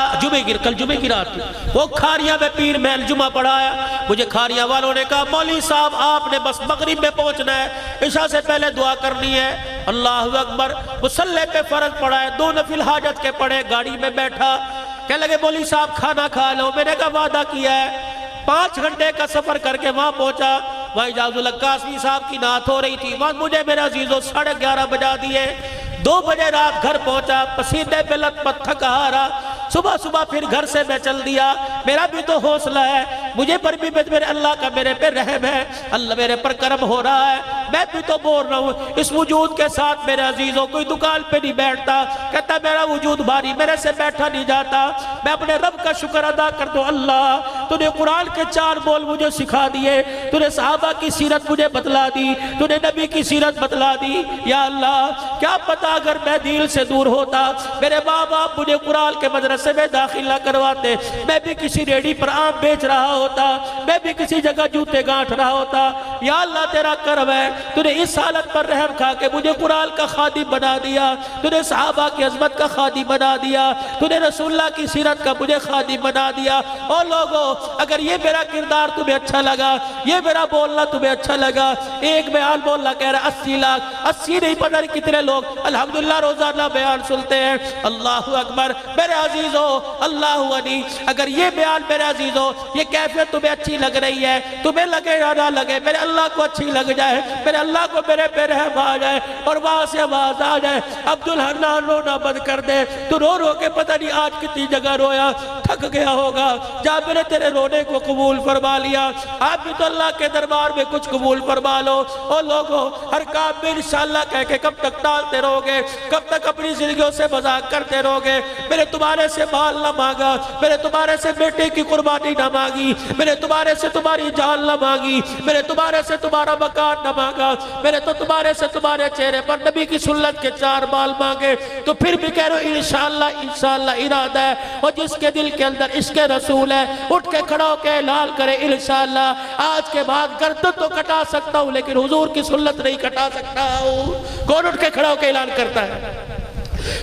Speaker 2: कल जुमे की रात थी, वो खारिया में पीर महल जुमा पढ़ाया। मुझे खारिया वालों ने कहा मौलवी साहब आपने बस मगरिब में पहुंचना है, ईशा से पहले दुआ करनी है। अल्लाहु अकबर, मुसल्ले पे फर्ज पड़ा है, 2 नफिल हाजत के पढ़े, गाड़ी में बैठा, कहने लगे मौलवी साहब खाना खा लो। मैंने कहा वादा किया है। 5 घंटे का सफर करके वहां पहुंचा, वही जाजुल कासमी साहब की नात हो रही थी, वहां मुझे मेरे अजीजों 11:30 बजा दिए। 2 बजे रात घर पहुंचा, पसीने पे लथपथ थका हारा। सुबह सुबह फिर घर से मैं चल दिया। मेरा भी तो हौसला है, मुझे पर भी मेरे अल्लाह का मेरे पे रहम है, अल्लाह मेरे पर करम हो रहा है। मैं भी तो बोल रहा हूँ इस वजूद के साथ मेरे अजीजों कोई दुकान पे नहीं बैठता, कहता मेरा वजूद भारी, मेरे से बैठा नहीं जाता। मैं अपने रब का शुक्र अदा कर दो, अल्लाह तूने कुरान के 4 बोल मुझे सिखा दिए, तूने सहाबा की सीरत मुझे बतला दी, तूने नबी की सीरत बतला दी। या अल्लाह क्या पता अगर मैं दिल से दूर होता, मेरे माँ बाप मुझे कुरान के मदरसे में दाखिला करवाते, मैं भी किसी रेडी पर आम बेच रहा होता, मैं भी किसी जगह जूते गांठ रहा होता। या अल्लाह तेरा करम है, तूने इस हालत पर रहम खा के मुझे कुरान का खादिम बना दिया, तूने सहाबा की अजमत का खादिम बना दिया, तूने रसूलुल्लाह की सीरत का मुझे खादिम बना दिया। और लोगों, अगर ये मेरा किरदार तुम्हें अच्छा लगा, ये मेरा बोलना तुम्हें अच्छा लगा, एक बयान बोलना कह रहा 80 लाख, 80 नहीं पता नहीं कितने लोग अल्हम्दुलिल्लाह रोजाना बयान सुनते हैं। अल्लाहु अकबर। मेरे अजीजो, अल्लाहु अली, अगर ये बयान मेरे अजीजो, ये कैफियत तुम्हें अच्छी लग रही है, तुम्हें लगे या ना लगे, मेरे अल्लाह को अच्छी लग जाए, मेरे अल्लाह को मेरे पे रहम आ जाए और वहां से आवाज आ जाए, अब्दुल हन्नान रोना बंद कर दे। तू रो रो के पता नहीं आज कितनी जगह रोया, थक गया होगा। जा मेरे तेरे रोने को कबूल फरमा लिया। आप भी तो अल्लाह के दरबार में कुछ कबूल फरमा लो। और लोगों, हर काम में इंशाअल्लाह कह के कब तक टालते रहोगे, कब तक अपनी जिंदगियों से मजाक करते रहोगे। मेरे तुम्हारे से माल ना मांगा, मेरे तुम्हारे से बेटे की कुर्बानी ना मांगी, मेरे तुम्हारे से तुम्हारी जान ना मांगी, मेरे तुम्हारे से तुम्हारा मकान ना मांगा, मेरे तो तुम्हारे से तुम्हारे चेहरे पर नबी की सुन्नत के 4 बाल मांगे। तो फिर भी कह रहे हो इंशाअल्लाह इंशाअल्लाह इरादा है। और जिसके दिल के अंदर इसके रसूल है, उठ के खड़ा होकर ऐलान करे इंशाअल्लाह आज के बाद गर्दन तो कटा सकता हूँ लेकिन हुजूर की सुन्नत नहीं कटा सकता हूँ। कौन उठ के खड़ा होकर ऐलान करता है?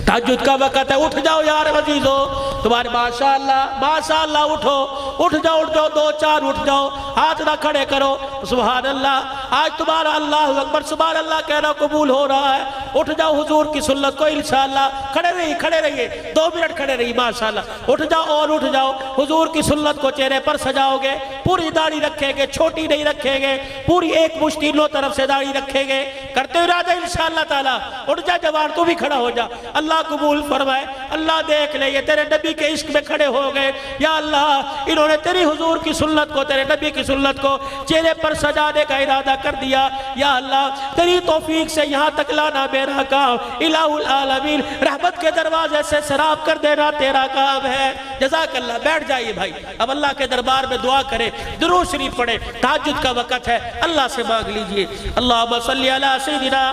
Speaker 2: तहज्जुद का वक़्त है, उठ जाओ यार अजीजो, तुम्हारे माशाअल्लाह माशाअल्लाह, उठो उठ जाओ 2-4 उठ जाओ, हाथ ना खड़े करो। सुभान अल्लाह, आज तुम्हारा अल्लाह अकबर सुभान अल्लाह कहना कबूल हो रहा है। उठ जाओ हुजूर की सुन्नत को इंशाअल्लाह, खड़े रहिए 2 मिनट खड़े रहिए माशाअल्लाह। उठ जाओ और उठ जाओ, हुजूर की सुन्नत को चेहरे पर सजाओगे, पूरी दाढ़ी रखेंगे, छोटी नहीं रखेंगे, पूरी एक मुश्त तीनों तरफ से दाढ़ी रखेंगे, करते हुए इरादा इंशाअल्लाह ताला। उठ जा जवान, तू भी खड़ा हो जा, अल्लाह कबूल फरमाए। अल्लाह देख ले, ये तेरे नबी के इश्क में खड़े हो गए। या अल्लाह, इन्होंने तेरी हुजूर की सुन्नत को, तेरे नबी की सुन्नत को चेहरे पर सजाने का इरादा कर दिया। या अल्लाह, तेरी तौफीक से यहाँ तक लाना मेरा काम, इलाहुल आलमीन रहमत के दरवाजे से शराब कर देना तेरा काम है। जज़ाकल्लाह। बैठ जाइए भाई, अब अल्लाह के दरबार में दुआ करें, दुरूद शरीफ पढ़े, तहज्जुद का वक़्त है, अल्लाह से मांग लीजिए। अल्लाहुम्मा सल्ली अला सय्यिदिना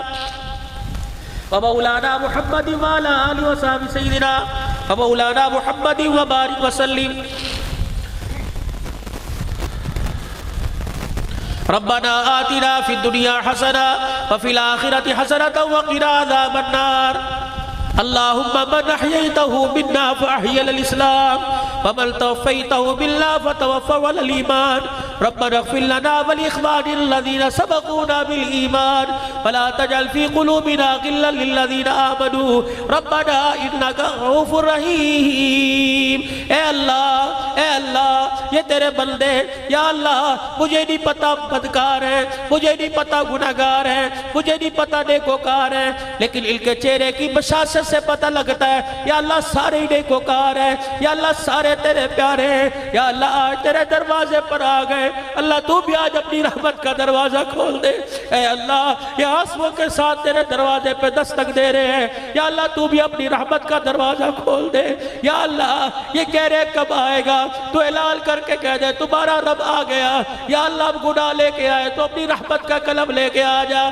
Speaker 2: व मौलाना मुहम्मद व अला आलिहि व सहबिहि सय्यिदिना व मौलाना मुहम्मद व बारिक व सल्लिम। रब्बना आतिना फिद दुनिया हसना व फिल आखिरति हसनतन व क़िना अज़ाबन नार। अल्लाहुम्मा मन अहयैतहु मिन्ना फ़अहयिल इस्लाम व मन तवफ़्फ़ैतहु मिन्ना फ़तवफ़्फ़हु अलल ईमान। रब्बना इग़फ़िर लना व लिइख़वानिना अल्लज़ीना सबक़ूना बिल ईमान व ला तजअल फ़ी क़ुलूबिना ग़िल्लन लिल्लज़ीना आमनू रब्बना इन्नका रऊफ़ुर रहीम। ए अल्लाह, ये तेरे बंदे, या अल्लाह, मुझे नहीं पता बदकार है, मुझे नहीं पता गुनहगार है, मुझे नहीं पता नेकोकार है, लेकिन इनके चेहरे की बशाशत से पता लगता है या अल्लाह सारे ही नेकोकार है, या अल्लाह सारे तेरे प्यारे हैं। या अल्लाह, आज तेरे दरवाजे पर आ गए, अल्लाह तू भी आज अपनी रहमत का दरवाजा खोल दे। ए अल्लाह, ये आंसुओं के साथ तेरे दरवाजे पे दस्तक दे रहे हैं, या अल्लाह तू भी अपनी रहमत का दरवाजा खोल दे। या अल्लाह, ये कह रहे कब आएगा, तो ऐलान करके कह दे तुम्हारा रब आ गया। या अल्लाह, अब गुनाह लेके आए तो अपनी रहमत का कलम लेके आ जा।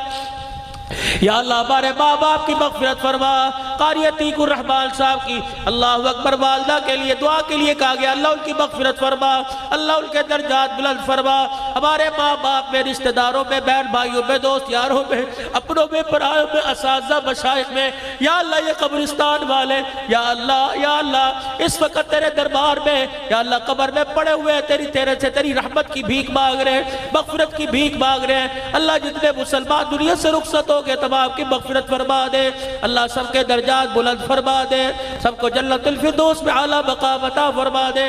Speaker 2: या अल्लाह, हमारे माँ बाप की मग़फ़िरत फरमा, क़ारी अतीकुर रहमान साहब की अल्लाहु अकबर वालदा के लिए दुआ के लिए कहा गया, अल्लाह उनकी मग़फ़िरत फरमा, अल्लाह उनके दर्जात बुलंद फरमा। हमारे माँ बाप में, रिश्तेदारों में, बहन भाइयों में, दोस्त यारों में, अपनों में, परायों में, असातिज़ा मशाइख में, या अल्लाह ये कब्रिस्तान वाले, या अल्लाह इस वक़्त तेरे दरबार में, या अल्लाह कब्र में पड़े हुए तेरे से तेरी रहमत की भीख मांग रहे हैं, मग़फ़िरत की भीख मांग रहे हैं। अल्लाह, जितने मुसलमान दुनिया से रुख़सत हो के तमाम की मग़फ़िरत फरमा दे। अल्लाह, सबके दर्जात बुलंद फरमा दे, सबको जन्नतुल फिरदौस में आला मक़ाम अता फरमा दे।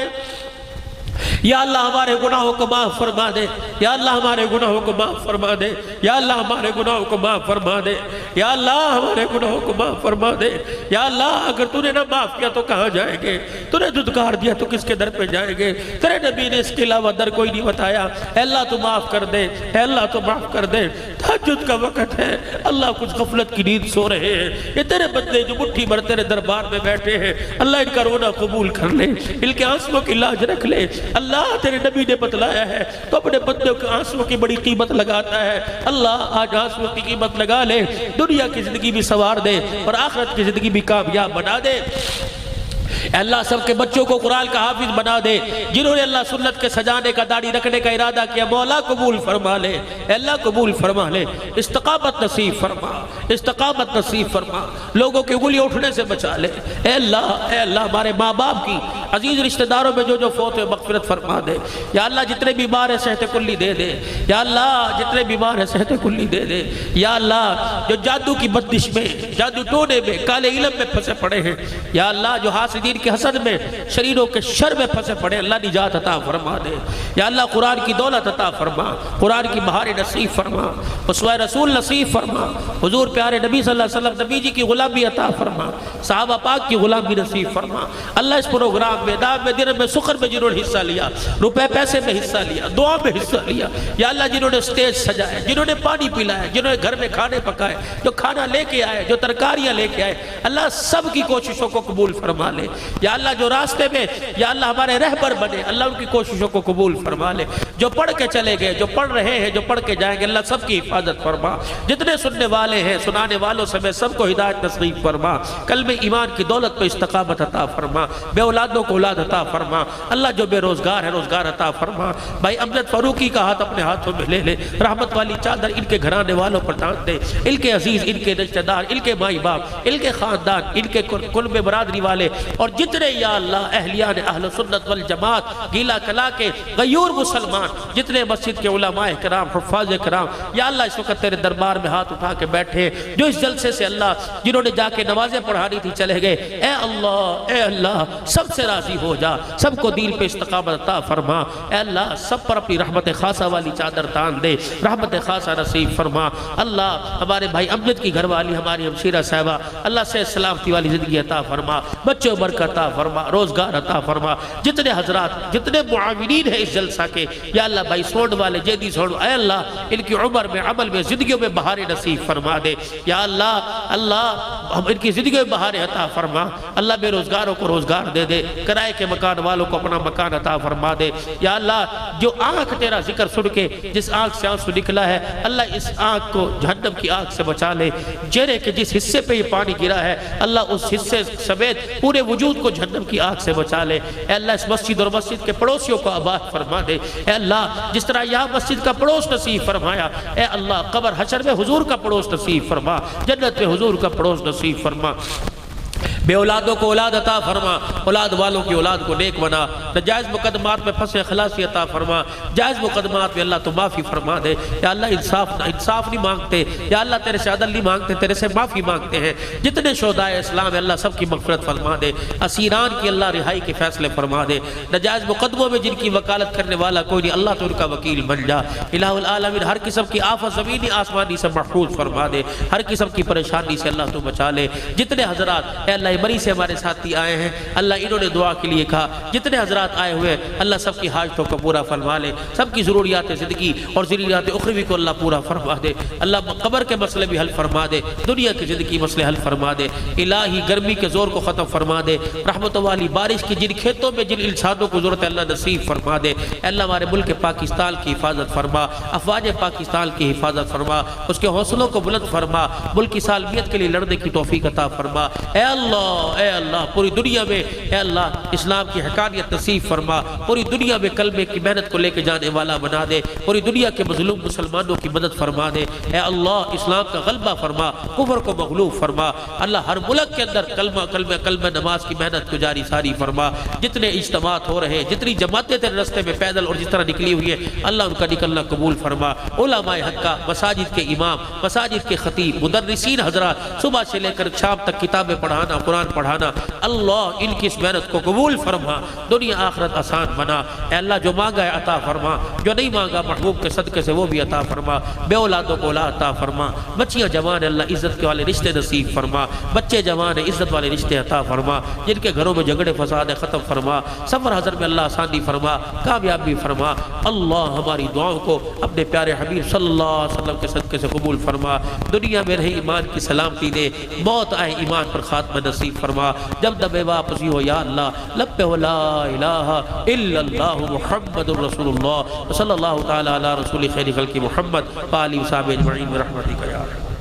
Speaker 2: या अल्लाह, हमारे गुनाहों को माफ़ फरमा दे। या अल्लाह, हमारे गुनाहों को माफ़ फरमा दे। या अल्लाह, हमारे गुनाहों को माफ़ फरमा दे। या अल्लाह, हमारे गुनाहों को माफ़ फरमा दे। या अल्लाह, अगर तूने ना माफ़ किया तो कहाँ जाएंगे, तूने दुदकार दिया तो किसके दर पे जाएंगे। तेरे नबी ने इसके अलावा दर कोई नहीं बताया। अल्लाह, तू माफ़ कर दे, अल्लाह तो माफ़ कर दे। तहज्जुद का वक़्त है, अल्लाह कुछ गफलत की नींद सो रहे हैं, ये तेरे बंदे जो मुट्ठी भर तेरे दरबार में बैठे हैं, अल्लाह इनका रोना कबूल कर ले, इनके आंसुओं की लाज रख ले। अल्लाह, तेरे नबी ने बतलाया है तो अपने बंदों के आंसुओं की बड़ी कीमत लगाता है। अल्लाह, आज आंसुओं की कीमत लगा ले, दुनिया की जिंदगी भी संवार दे और आखिरत की जिंदगी भी कामयाब बना दे। अल्लाह सबके बच्चों को कुरान का हाफिज बना दे। जिन्होंने अल्लाह सुन्नत के सजाने का, दाढ़ी रखने का इरादा किया, मौला कबूल फरमा ले, अल्लाह कबूल फरमा ले। इस्तकामत नसीब फरमा, इस्तकामत नसीब फरमा। लोगों की उंगली उठने से बचा ले। ए अल्लाह हमारे माँ बाप की, अजीज रिश्तेदारों में जो फौत है मग़फ़िरत फरमा दे। या अल्लाह जितने बीमार है सेहत कुल्ली दे दे। या अल्लाह जितने बीमार है सेहत कुल्ली दे दे। या अल्लाह जो जादू की बंदिश में, जादू टोने में, काले इल्म में फंसे पड़े हैं, या अल्लाह जो हासिदीन के हसद में, शरीरों के शर में फंसे पड़े, अल्लाह निजात अता फरमा दे। या अल्लाह कुरान की दौलत अता फरमा, कुरान की बहार नसीब फरमा, उसवा रसूल नसीब फरमा, हुजूर प्यारे नबी सल्लल्लाहु अलैहि वसल्लम नबी जी की गुलामी अता फरमा, सहाबा पाक की गुलामी नसीब फरमा। अल्लाह इस प्रोग्राम में, दाम में, दिन में, सुखर में जिन्होंने हिस्सा लिया, रुपए पैसे में हिस्सा लिया, दुआ में हिस्सा लिया, या अल्लाह जिन्होंने स्टेज सजाए, जिन्होंने पानी पिलाया, जिन्होंने घर में खाने पकाए, जो खाना लेके आए, जो तरकारियां लेके आए, अल्लाह सब की कोशिशों को कबूल फरमा ले। या अल्लाह जो रास्ते में, या अल्लाह हमारे रहबर बने, अल्लाह उनकी कोशिशों को कबूल फरमा ले। जो पढ़ के चले गए, जो पढ़ रहे हैं, जो पढ़ के जाएंगे, अल्लाह सबकी हिफाजत फरमा। जितने सुनने वाले हैं, सुनाने वालों समेत सबको हिदायत नसीब फरमा। कल में ईमान की दौलत पर इस्तकामत अता फरमा। बे औलादों को औलाद अता फरमा। अल्लाह जो बेरोजगार है रोजगार अता फरमा। भाई अमजद फारूकी का हाथ अपने हाथों में ले ले, रहमत वाली चादर इनके घराने वालों पर टांग दे। इनके अजीज, इनके रिश्तेदार, इनके माई बाप, इनके खानदान, इनके कुल में बरादरी वाले और जितने या अल्लाह अहलियान अहले सुन्नत वल जमात गीला कला के गयूर मुसलमान, जितने मस्जिद के उलमाए कराम, हुफ्फाज़ कराम, या अल्लाह इस वक्त तेरे दरबार में हाथ उठा के बैठे, जो इस जलसे से अल्लाह जिन्होंने जाके नमाजें पढ़ानी थी चले गए, ए अल्लाह सबसे राजी हो जा, सबको दीन पे इस्तकामत अता फरमा। ए अल्लाह सब पर अपनी रहमत खासा वाली चादर तान दे, रहमत खासा नसीब फरमा। अल्लाह हमारे भाई अमजद की घरवाली हमारी हमशीरा साहबा, अल्लाह से सलामती वाली जिंदगी अता फरमा, बच्चों बरकत अता फरमा, रोजगार अता फरमा। जितने हजरात, जितने मुआविनीन है इस जलसा के, या अल्लाह भाई सोड वाले, जेदी सोड, ए अल्लाह इनकी उम्र में, अमल में, जिंदगियों में बहारें नसीब फरमा दे। या अल्लाह हम इनकी जिंदगी में बहारें अता फरमा। अल्लाह बेरोजगारों को रोजगार दे दे, किराए के मकान वालों को अपना मकान अता फरमा दे। या अल्लाह जो आँख तेरा जिक्र सुन के जिस आँख से आंसू निकला है, अल्लाह इस आँख को जहन्नम की आँख से बचा ले। चेहरे के जिस हिस्से पे ये पानी गिरा है, अल्लाह उस हिस्से समेत पूरे वजूद को जहन्नम की आँख से बचा ले। ए अल्लाह इस मस्जिद और मस्जिद के पड़ोसियों को आबाद फरमा दे। ए अल्लाह जिस तरह यहाँ मस्जिद का पड़ोस नसीब फरमाया, ए अल्लाह कब्र हशर में हुजूर का पड़ोस नसीब फरमा, जन्नत में हुजूर का पड़ोस नसीब फरमा। बे औलादों को औलाद अता फरमा, औलाद वालों की औलाद को नेक बना। नाजायज़ मुकदमात में फंसे खलासी अता फरमा, जायज़ मुकदमात में अल्लाह तो माफ़ी फरमा दे। या अल्लाह इंसाफ नहीं मांगते, या अल्लाह तेरे से अदल नहीं मांगते, तेरे से माफ़ी मांगते हैं। जितने शोहदाए इस्लाम अल्लाह सबकी मग़फ़िरत फरमा दे, असीरान की अल्लाह रिहाई के फैसले फरमा दे। नाजायज़ मुकदमों में जिनकी वकालत करने वाला कोई नहीं, अल्लाह तो उनका वकील बन जा। इलाहुल आलमीन हर किस्म की आफत ज़मीनी आसमानी से महफूज फरमा दे, हर किस्म की परेशानी से अल्लाह तो बचा ले। जितने हजरात अल्लाह मरी से हमारे साथी आए हैं, अल्लाह इन्होंने दुआ के लिए कहा, जितने हजरात आए हुए अल्लाह सबकी हाजतों को पूरा फरमा ले, सबकी ज़रूरियात ज़िंदगी और ज़रूरियात उखरवी को अल्लाह पूरा फरमा दे। अल्लाह कब्र के मसले भी हल फरमा दे, दुनिया की ज़िंदगी मसले हल फरमा दे। इलाही गर्मी के ज़ोर को ख़त्म फरमा दे, रहमत वाली बारिश की जिन खेतों में जिन इंसानों को ज़रूरत है अल्लाह नसीब फरमा दे। अल्लाह हमारे मुल्क पाकिस्तान की हिफाजत फरमा, अफवाज पाकिस्तान की हिफाजत फरमा, उसके हौसलों को बुलंद फरमा, मुल्क की सालमियत के लिए लड़ने की तौफीक अता फरमा। ए अल्लाह पूरी दुनिया में ए अल्लाह इस्लाम की हकानियत नसीब फरमा, पूरी दुनिया में कलमे की मेहनत को लेके जाने वाला बना दे, पूरी दुनिया के मजलूम मुसलमानों की मदद फरमा दे। ए अल्लाह इस्लाम का गलबा फरमा, कुफ्र को मगलूब फरमा। अल्लाह हर मुल्क के अंदर कलमा नमाज की मेहनत को जारी सारी फरमा। जितने इज्तिमात हो रहे हैं, जितनी जमातें तेरे रास्ते में पैदल और जिस तरह निकली हुई है, अल्लाह उनका निकलना कबूल फरमा। उलमाए हक्का, मसाजिद के इमाम, मसाजिद के खतीब, मुदर्रिसीन हजरात, सुबह से लेकर शाम तक किताबें पढ़ाना, कुरान पढ़ाना, अल्लाह इनकी इस मेहनत को कबूल फरमा, दुनिया आखिरत आसान बना। अल्लाह जो मांगा है अता फरमा, जो नहीं मांगा महबूब के सदके से वो भी अता फरमा। बे औलादों को औलाद अता फरमा, बच्चियाँ जवान अल्लाह इज्जत के वाले रिश्ते नसीब फरमा, बच्चे जवान है इज्जत वाले रिश्ते अता फरमा, जिनके घरों में झगड़े फसाद है ख़त्म फरमा, सफ़र हज़र में अल्लाह आसानी फरमा, कामयाबी फरमा। अल्लाह हमारी दुआओं को अपने प्यारे हबीब सल्लल्लाहु अलैहि वसल्लम के सदके से कबूल फरमा। दुनिया में रही ईमान की सलामती दे, मौत आए ईमान पर खात्मा नसीब फरमा। जब दबे वापसी हो या अल्लाह लब्बे ला इलाहा इल्लल्लाह मुहम्मदुर रसूलुल्लाह सल्लल्लाहु तआला अला रसूल खैर खल्क़ि मुहम्मद व आलिहि व सहबिहि अजमईन रहमतिका या